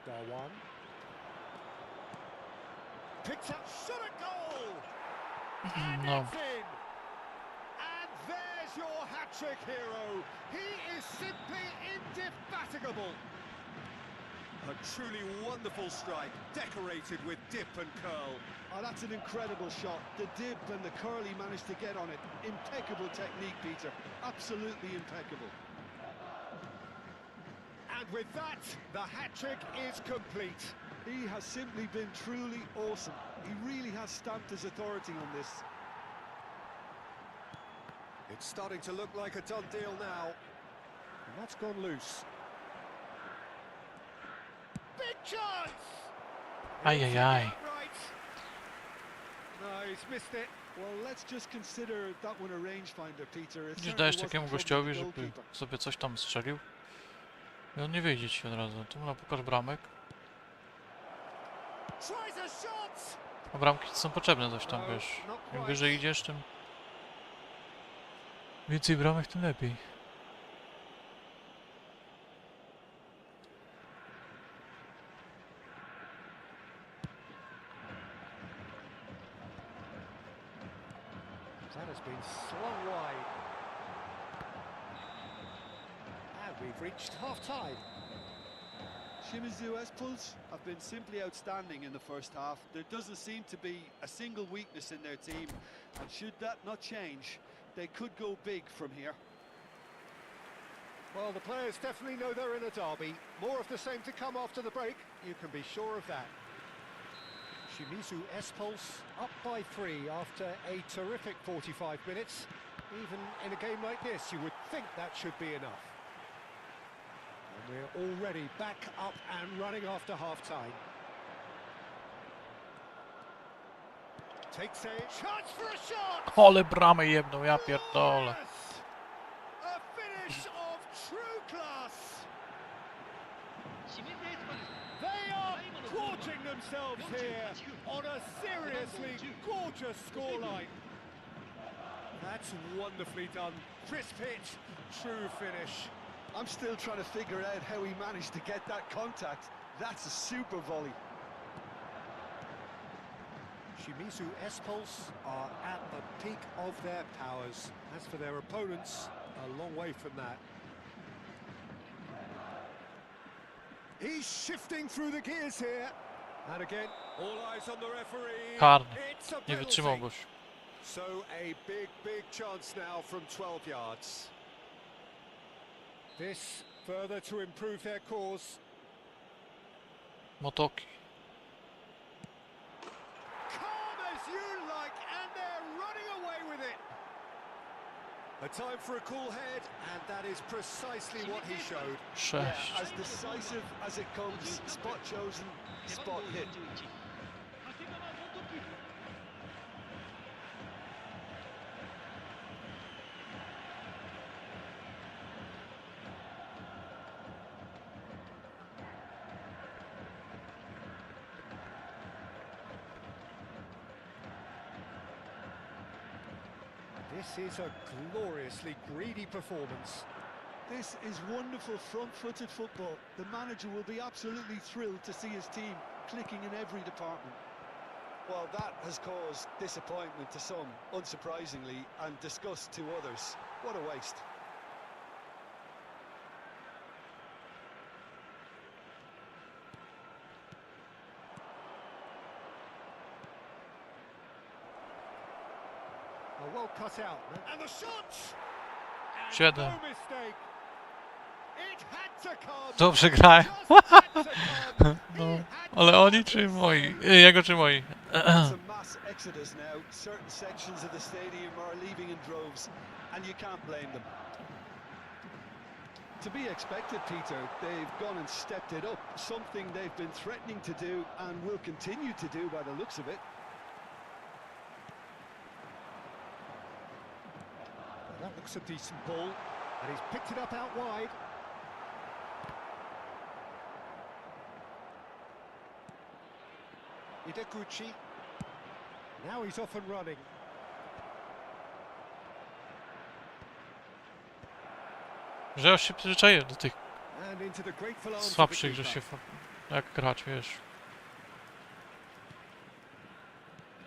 Darwan. Picks up, shot at goal! And
No.
it's in! And there's your hat-trick hero. He is simply indefatigable. A truly wonderful strike, decorated with dip and curl.
Oh, that's an incredible shot. The dip and the curl he managed to get on it. Impeccable technique, Peter. Absolutely impeccable.
And with that, the hat-trick is complete.
He has simply been truly awesome. He really has stamped his authority on this.
It's starting to look like a done deal now. And that's gone loose. Big chance!
Ajajaj.
Right. No, he's missed it.
Well, let's just consider that one a rangefinder, Peter. It
Widzisz,
certainly
dajesz
wasn't
takiemu
from
gościowi,
the
żeby
goalkeeper.
sobie coś tam strzelił. I on nie wyjdzie ci od razu. Tu mu pokaż bramek.
Tries a shot!
A bramki są potrzebne coś tam, wiesz. Im wyżej idziesz, tym więcej bramek, tym lepiej.
That has been slung wide. And we've reached half-time.
Shimizu Espulse have been simply outstanding in the first half. There doesn't seem to be a single weakness in their team, and should that not change, they could go big from here.
Well, the players definitely know they're in a derby. More of the same to come after the break, you can be sure of that. Shimizu Espulse up by 3 after a terrific 45 minutes. Even in a game like this, you would think that should be enough. And we're already back up and running after half-time. Takes a chance for a shot!
Ale bramę jebną, ja pierdolę.
Yes! A finish of true class! They are gorging themselves here on a seriously gorgeous scoreline. That's wonderfully done. Crisp hit, true finish.
I'm still trying to figure out how he managed to get that contact. That's a super volley.
Shimizu Espulse are at the peak of their powers. As for their opponents, a long way from that. He's shifting through the gears here. And again, all eyes on the referee.
Karny.
It's a
Nie wytrzymał
penalty.
goś.
So a big chance now from 12 yards. This further to improve their cause.
Motoki.
Calm as you like, and they're running away with it. A time for a cool head, and that is precisely what he showed.
6.
Yeah, as decisive as it comes, spot chosen,
背
spot
番号
hit.
41長谷川元樹
This is a gloriously greedy performance.
This is wonderful front-footed football. The manager will be absolutely thrilled to see his team clicking in every department. Well, that has caused disappointment to some, unsurprisingly, and disgust to others. What a waste.
Oh, well cut out. And the shot! And
7.
no mistake. It had to come.
Dobrze grałem.
Just had to come.
No,
He had
ale
to
oni
come.
czy moi? Jego czy moi?
It's a mass exodus now. Certain sections of the stadium are leaving in droves, and you can't blame them. To be expected, Peter. They've gone and stepped it up, something they've been threatening to do and will continue to do by the looks of it.
That looks a decent ball, and he's picked it up out wide. Ideguchi. Now he's off and running.
Że już się przyzwyczaiłem do tych
And into the grateful arms of the
słabszych, że
keeper.
się jak grać, wiesz.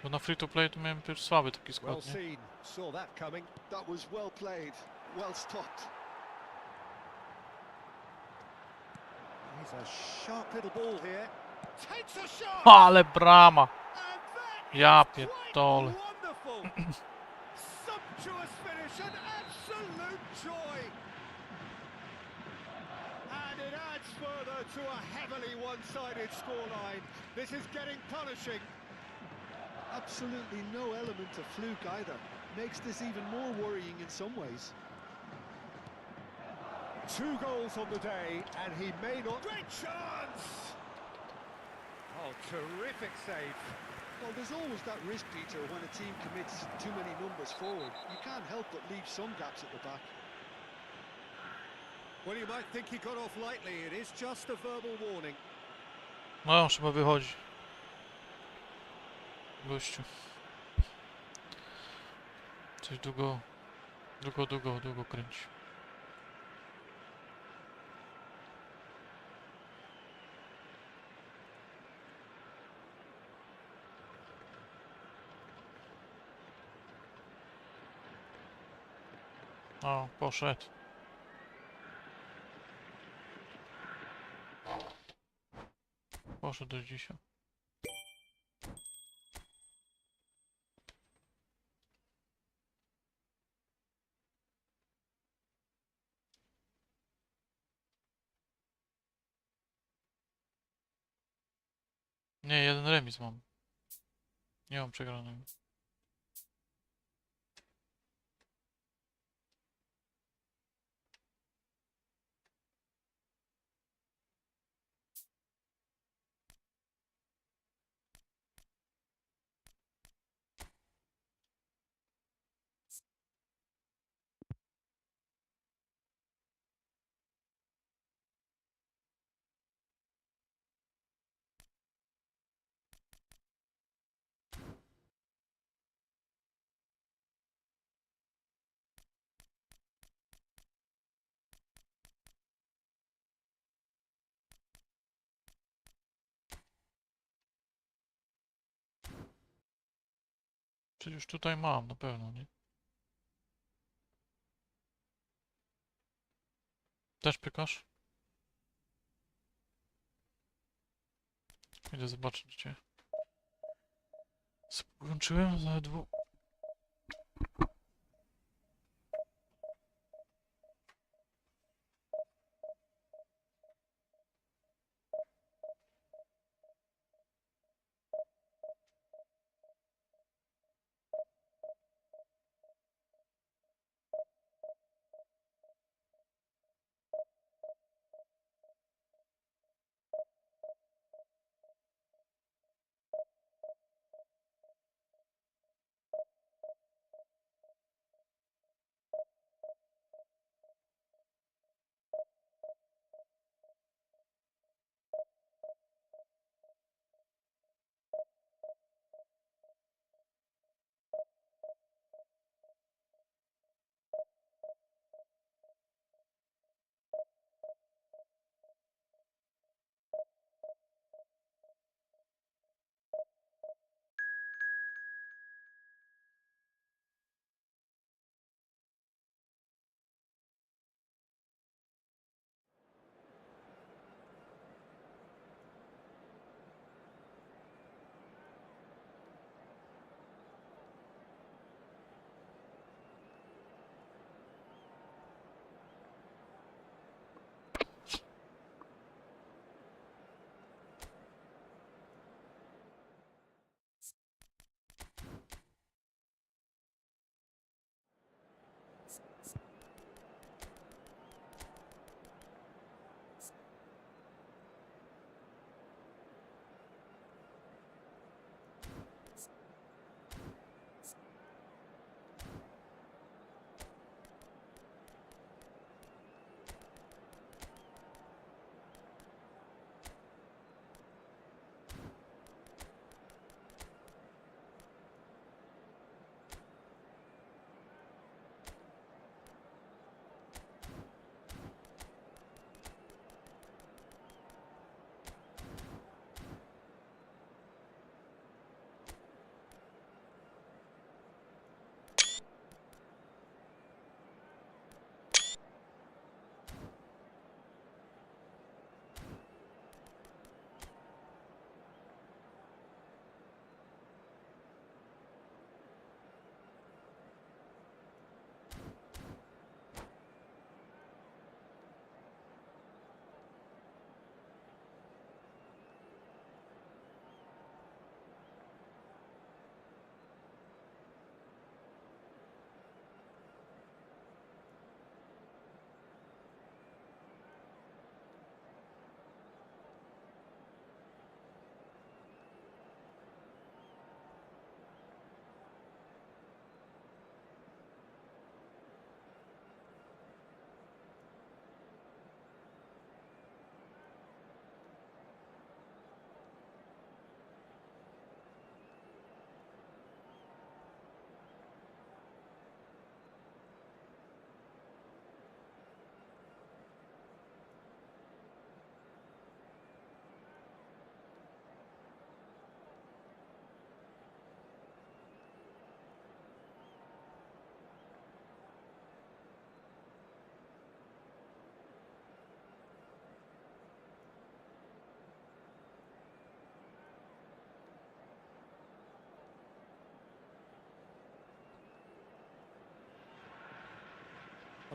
Bo na free to play to miałem pierwszy słaby taki
Well
skład, nie?
seen. Saw that coming.
That was well played, well stopped.
He's a sharp little ball here. Takes a shot.
Ale brama!
And that
Ja
is quite
pierdolę.
wonderful. Sumptuous finish, an absolute joy. And it adds further to a heavily one-sided scoreline. This is getting punishing.
Absolutely no element of fluke either. Makes this even more worrying in some ways.
2 goals on the day, and he may not... Great chance! Oh, terrific save.
Well, there's always that risk, Peter, when a team commits too many numbers forward. You can't help but leave some gaps at the back.
Well, you might think he got off lightly. It is just a verbal warning.
No, już chyba wychodzi. Gościu. Coś długo kręci. O, poszedł. Poszedł do dzisiaj. Nie, jeden remis mam. Nie mam przegranego. Przecież tutaj mam, na pewno, nie? Też pykasz? Idę zobaczyć cię. Włączyłem za dwóch.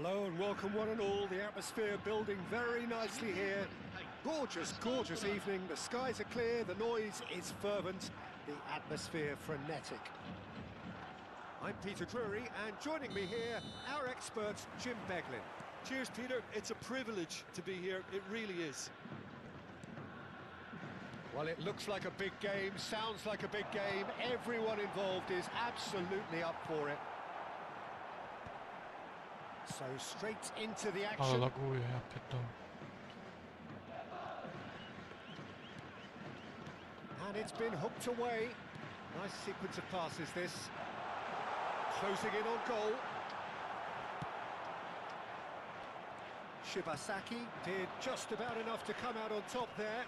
Hello and welcome one and all. The atmosphere building very nicely here. Gorgeous, gorgeous evening. The skies are clear, the noise is fervent, the atmosphere frenetic. I'm Peter Drury, and joining me here, our expert, Jim Beglin.
Cheers, Peter. It's a privilege to be here. It really is.
Well, it looks like a big game, sounds like a big game. Everyone involved is absolutely up for it. So straight into the
Ale
action.
laguje, ja pierdolę.
And it's been hooked away. Nice sequence of passes, this. Closing in on goal. Shibasaki did just about enough to come out on top there.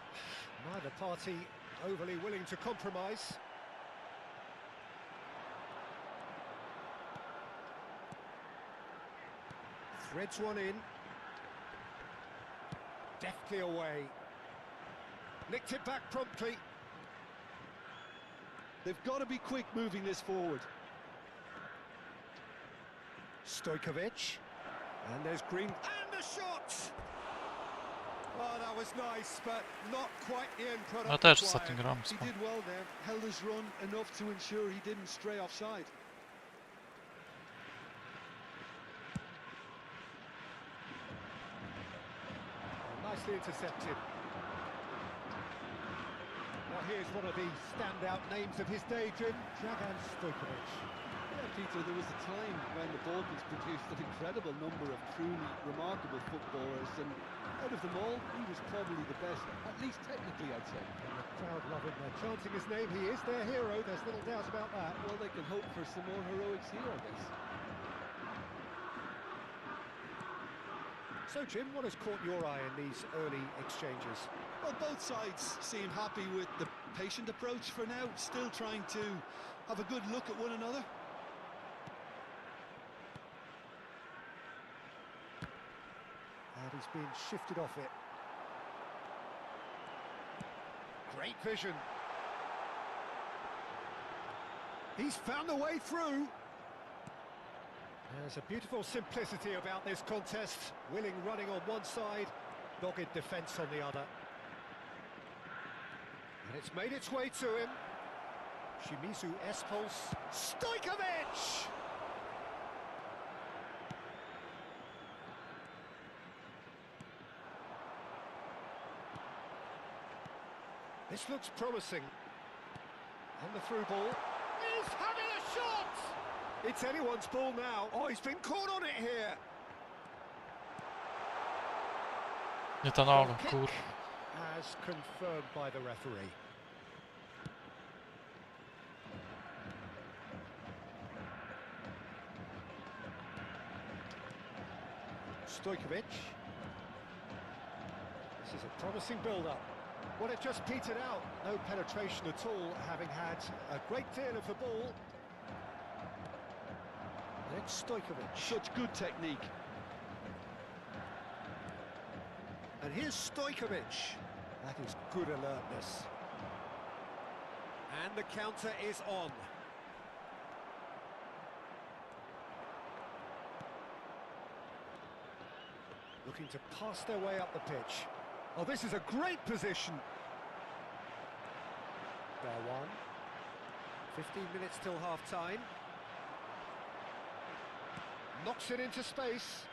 Neither party overly willing to compromise. Threads one in. Deftly away. Nicked it back promptly.
They've got to be quick moving this forward.
Stojkovic. And there's Green. And the shot! Oh, that was nice, but not quite the end product.
Ja też
required.
ostatnio gram.
He did well there, held his run enough to ensure he didn't stray offside.
Nicely intercepted. Now here's one of the standout names of his day, Jim. Dragan Stojkovic.
Yeah, Peter, there was a time when the Balkans produced an incredible number of truly remarkable footballers, and out of them all, he was probably the best, at least technically, I'd say.
And the crowd love him. They're chanting his name. He is their hero. There's little doubt about that.
Well, they can hope for some more heroics here, I guess.
So, Jim, what has caught your eye in these early exchanges?
Well, both sides seem happy with the patient approach for now, still trying to have a good look at one another.
And he's been shifted off it. Great vision. He's found a way through. There's a beautiful simplicity about this contest. Willing running on one side, dogged defence on the other. And it's made its way to him. Shimizu Espulse. Stojkovic! This looks promising. And the through ball. He's having a shot! It's anyone's ball now. Oh, he's been caught on it here.
Nie ta noga,
Kick
kur...
as confirmed by the referee. Stojkovic. This is a promising build-up. Well, it just petered out. No penetration at all, having had a great deal of the ball. And it's Stojkovic.
Such good technique.
And here's Stojkovic. That is good alertness. And the counter is on. Looking to pass their way up the pitch. Oh, this is a great position. There one. 15 minutes till half-time. Knocks it into space.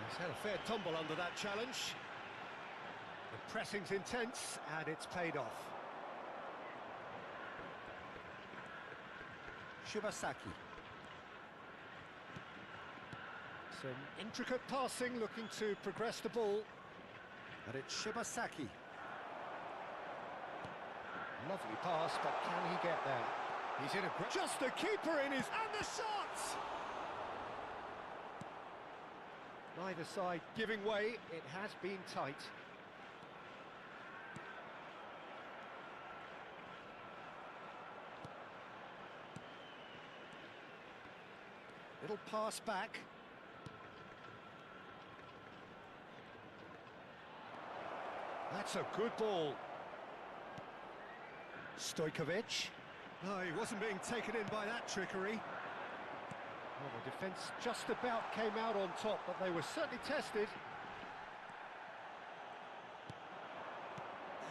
He's had a fair tumble under that challenge. The pressing's intense, and it's paid off. Shibasaki. Some intricate passing, looking to progress the ball. And it's Shibasaki. Lovely pass, but can he get there? He's in a... Just the keeper in his... And the shot! Neither side giving way. It has been tight. Little pass back. That's a good ball. Stojkovic. No, he wasn't being taken in by that trickery. Well, the defence just about came out on top, but they were certainly tested.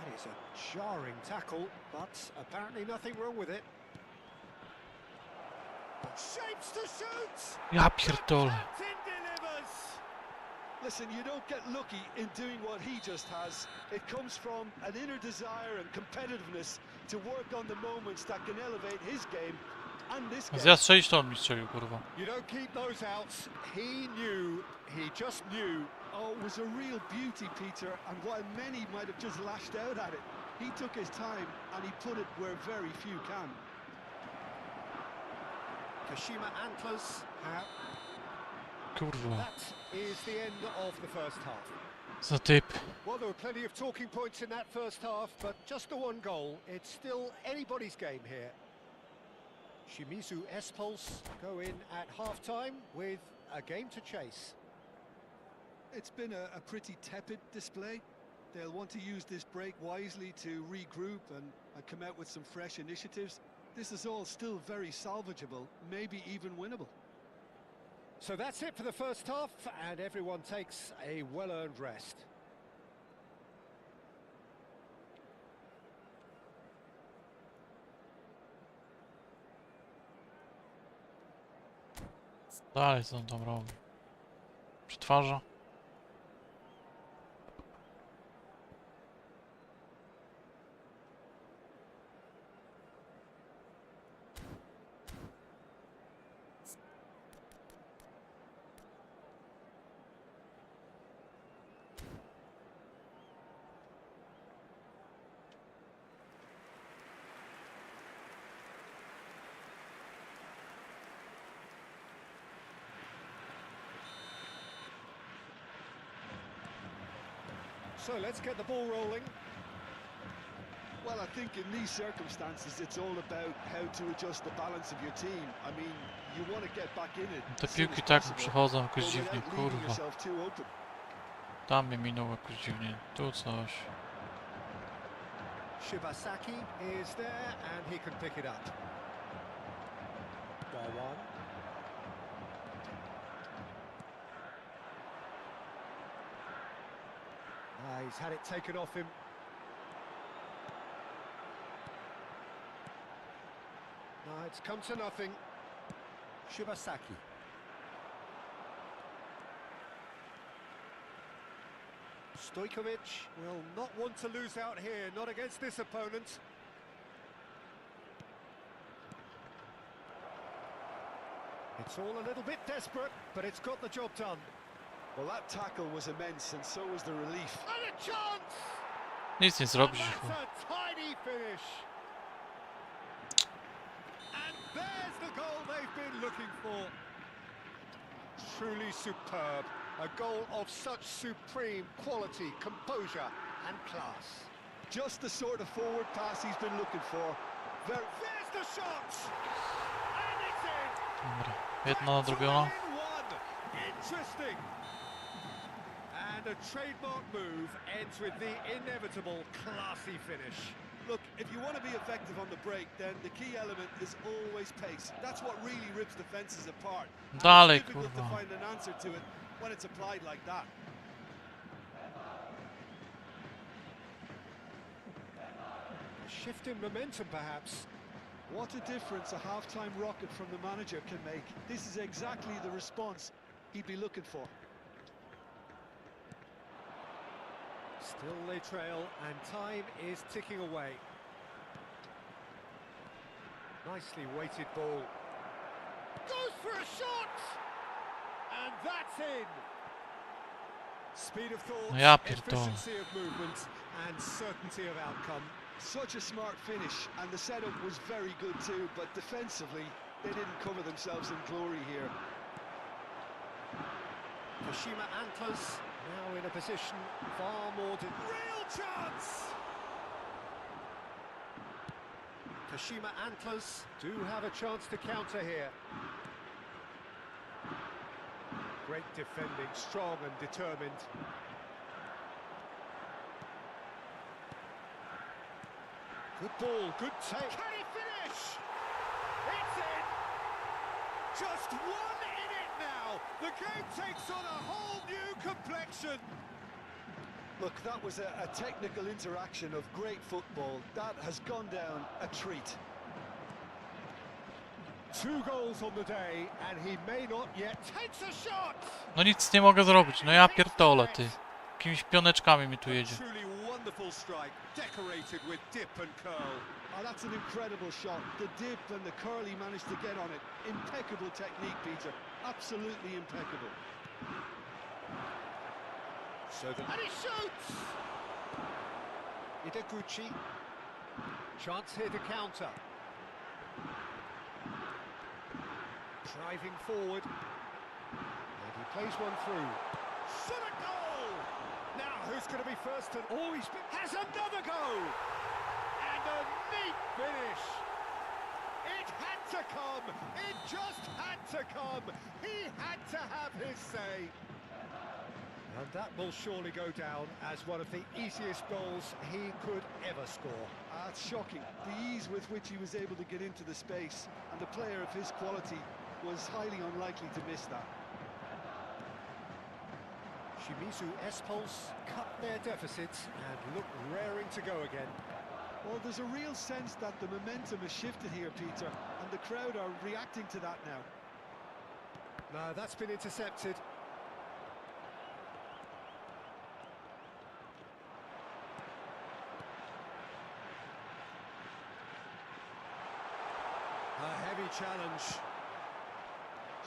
That is a jarring tackle, but apparently nothing wrong with it. Shapes to shoot!
Ja pierdolę.
Captain delivers!
Listen, you don't get lucky in doing what he just has. It comes from an inner desire and competitiveness to work on the moments that can elevate his game and this game.
Zjadł 6 ton mi strzelił, kurwa.
You don't keep those outs. He knew, he just knew.
Oh, it was a real beauty, Peter, and while many might have just lashed out at it, he took his time and he put it where very few can.
Kashima Antlers have.
Kurwa.
That is the end of the first half.
Za typ.
Well, there were plenty of talking points in that first half, but just the one goal. It's still anybody's game here. Shimizu S-Pulse go in at half-time with a game to chase.
It's been a pretty tepid display. They'll want to use this break wisely to regroup and come out with some fresh initiatives. This is all still very salvageable, maybe even winnable.
So that's it for the first half, and everyone takes a well-earned rest.
Dalej co on tam robi? Przetwarza.
So let's get the ball rolling.
Well, I think in these circumstances, it's all about how to adjust the balance of your team. I mean, you want to get back in it.
Te
as soon
piłki
as
tak
possible,
przechodzą jakoś
but
dziwnie,
without leaving
kurwa.
yourself too open.
Tam mnie minął jakoś dziwnie. Tu coś.
Shibasaki is there, and he can pick it up. Go on. He's had it taken off him. No, it's come to nothing. Shibasaki. Stojkovic will not want to lose out here, not against this opponent. It's all a little bit desperate, but it's got the job done.
Well, that tackle was immense, and so was the relief.
And a chance!
Nic nie
And
zrobisz.
that's a tiny finish. And there's the goal they've been looking for. Truly superb. A goal of such supreme quality, composure and class.
Just the sort of forward pass he's been looking for.
There's the shot! And it's in!
Dobra. Jedna nadrobiona.
2-in-1. Interesting. And a trademark move ends with the inevitable classy finish.
Look, if you want to be effective on the break, then the key element is always pace. That's what really rips defenses apart. And
Dalej,
it's difficult to
kurwa.
find an answer to it when it's applied like that.
A shift in momentum, perhaps.
What a difference a half-time rocket from the manager can make. This is exactly the response he'd be looking for.
Still they trail, and time is ticking away. Nicely weighted ball. Goes for a shot! And that's in! Speed of thought,
No ja pierdolę.
efficiency of movement, and certainty of outcome.
Such a smart finish, and the setup was very good too, but defensively, they didn't cover themselves in glory here.
Kashima Antlers now in a position far more to... Real chance! Kashima Antlers do have a chance to counter here. Great defending, strong and determined. Good ball, good take. Can he finish? It's in! Just one in it now. The game takes on a whole new complexion.
Look, that was a technical interaction of great football. That has gone down a treat.
2 goals on the day, and he may not yet takes a shot.
No nic nie mogę zrobić, no ja pierdolę, ty. Jakimiś pioneczkami mi tu jedzie.
Truly wonderful strike, decorated with dip and curl.
Oh, that's an incredible shot. The dip and the curl he managed to get on it. Impeccable technique, Peter. Absolutely impeccable.
And he shoots! Ideguchi. Chance here to counter. Driving forward. And he plays one through. Shot a goal! Now who's going to be first? And oh, has another go! And a neat finish! It had to come! It just had to come! He had to have his say! And that will surely go down as one of the easiest goals he could ever score.
It's shocking, the ease with which he was able to get into the space, and the player of his quality was highly unlikely to miss that.
Shimizu S-Pulse cut their deficits and look raring to go again.
Well, there's a real sense that the momentum has shifted here, Peter, and the crowd are reacting to that now.
No, that's been intercepted. A heavy challenge.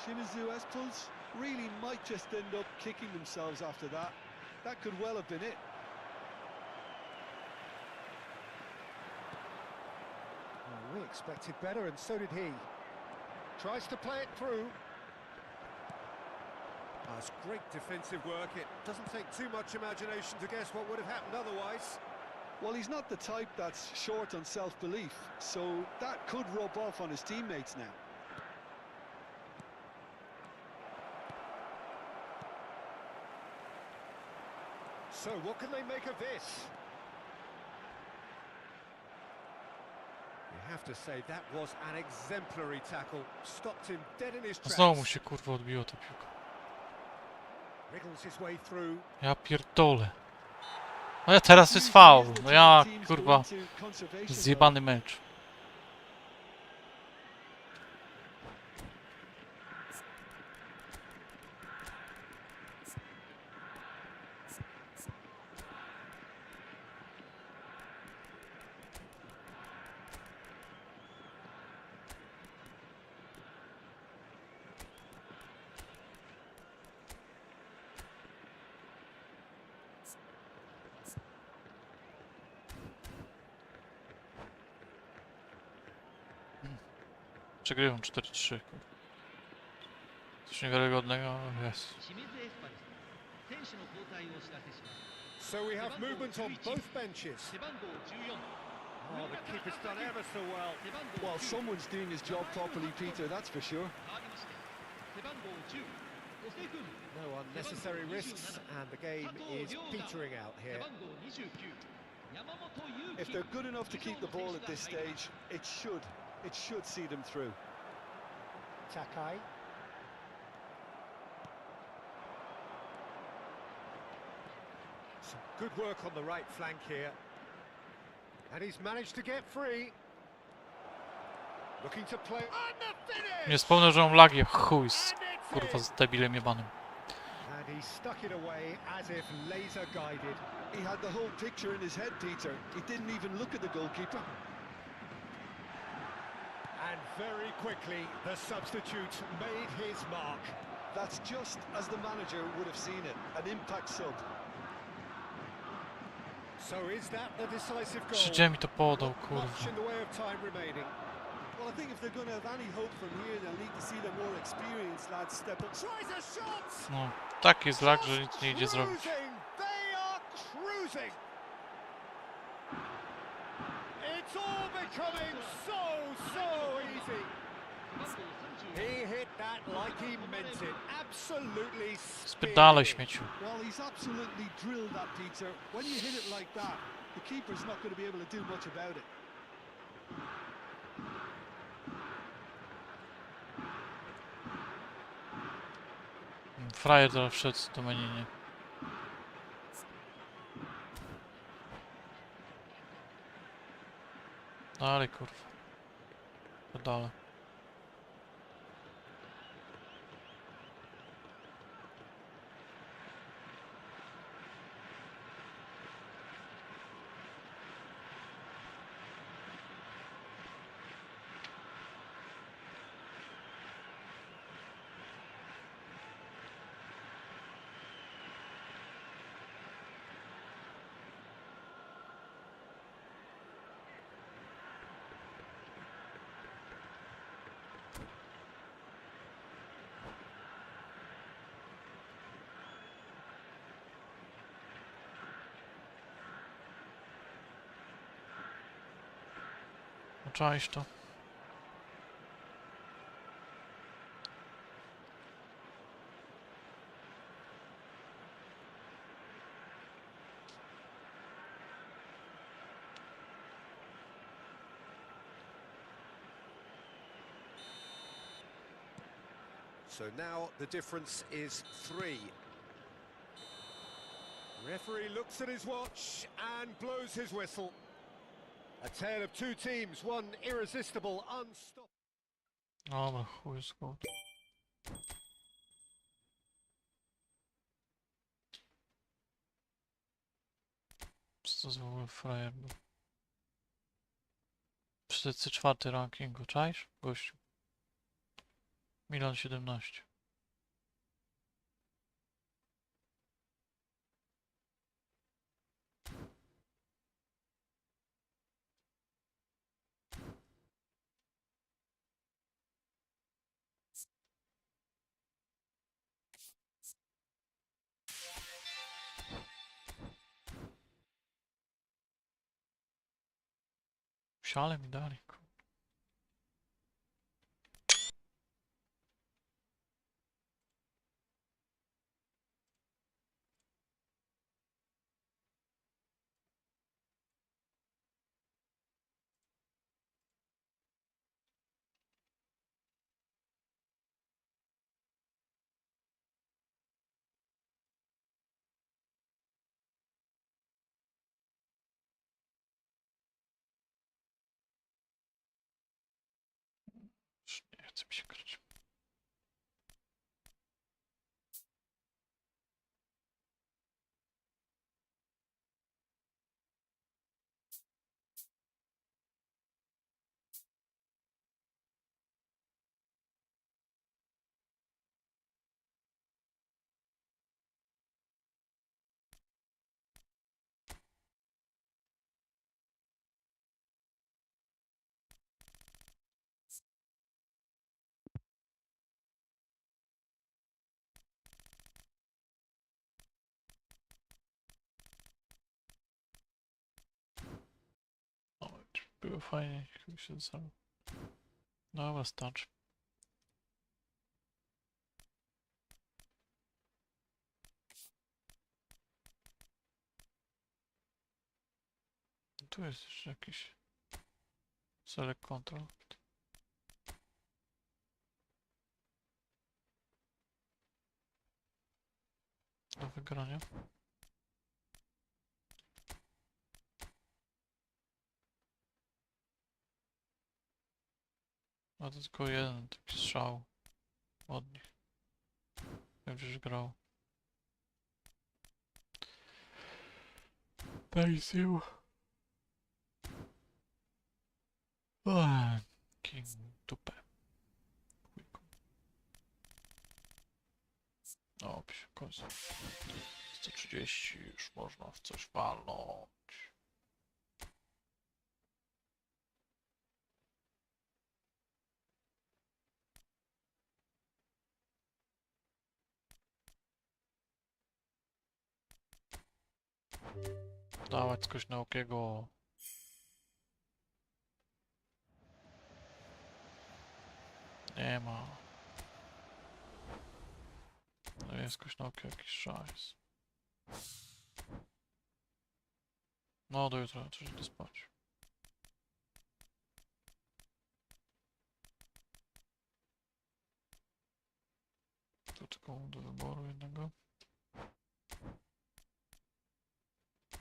Shimizu S-Pulse really might just end up kicking themselves after that. That could well have been it.
Well, we expected better, and so did he. Tries to play it through. That's great defensive work. It doesn't take too much imagination to guess what would have happened otherwise.
Well, he's not the type that's short on self-belief, so that could rub off on his teammates now.
So what can they make of this? You have to say that was an exemplary tackle. Stopped him dead in his tracks.
Znowu mu się kurwa odbiło ta piłka.
Wriggles his way through.
Ja pierdolę. No ja teraz jest faul. No ja kurwa zjebany mecz. Przegrywam 4-3. Coś niewiarygodnego jest.
So we have movement on both benches. Oh, the keeper's done ever so well.
Well, someone's doing his job properly, Peter, that's for sure.
No unnecessary risks, and the game is petering out here.
If they're good enough to keep the ball at this stage, it should see them through.
Takai. Some good work on the right flank here. And he's managed to get free. Looking to play. And the finish!
Nie wspomnę, że mam lagi, chuj z kurwa z debilem jebanym.
And he stuck it away as if laser guided.
He had the whole picture in his head, Peter. He didn't even look at the goalkeeper.
And very quickly, the substitute made his mark.
That's just as the manager would have seen it, an impact sub.
So is that the decisive goal?
Gdzie mi to podał,
Much
kurwa.
in the way of time remaining.
Well, I think if they're going to have any hope from here, they'll need to see the more experienced lads step up.
Tries a shot!
No, taki jest lag, że nic nie idzie zrobić.
Cruising! They are cruising! It's all becoming so easy. He hit that like he meant it. Absolutely
Spierdalaj,
speared.
śmieciu.
Well, he's absolutely drilled that, Peter. When you hit it like that, the keeper's not going to be able to do much about it.
frajer teraz wszedł do menu, nie? Dalej, kurwa. Dalej. Czaisz to.
So now the difference is 3. Referee looks at his watch and blows his whistle. A tale of two teams, one irresistible, unstoppable.
Dobra, chuj skład. Co to jest w ogóle frajer był? 34 rankingu, czaisz? Gościu. Milan 17. Siale mi dali, kurwa. Już nie chce mi się grać. O, było fajnie, jak się zasadził. Dobra, starczy. Tu jest jeszcze jakiś select control. Do wygrania. A to tylko jeden taki strzał od nich. Wiem, że grał. Daj sił. King dupę. Chujku. No, w końcu. 130 już można w coś walnąć. Dawać coś na okiego. Nie ma. No jest coś na okiego, jakiś szajs. No do jutra, coś idę spać. tu tylko do wyboru jednego.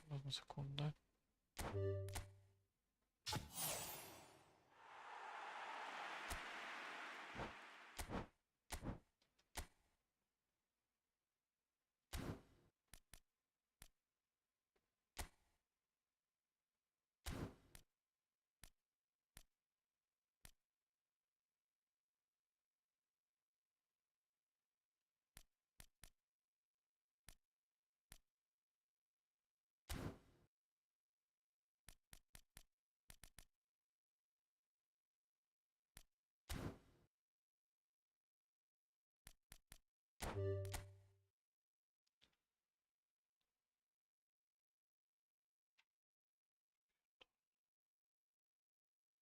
Wezmę sekundę.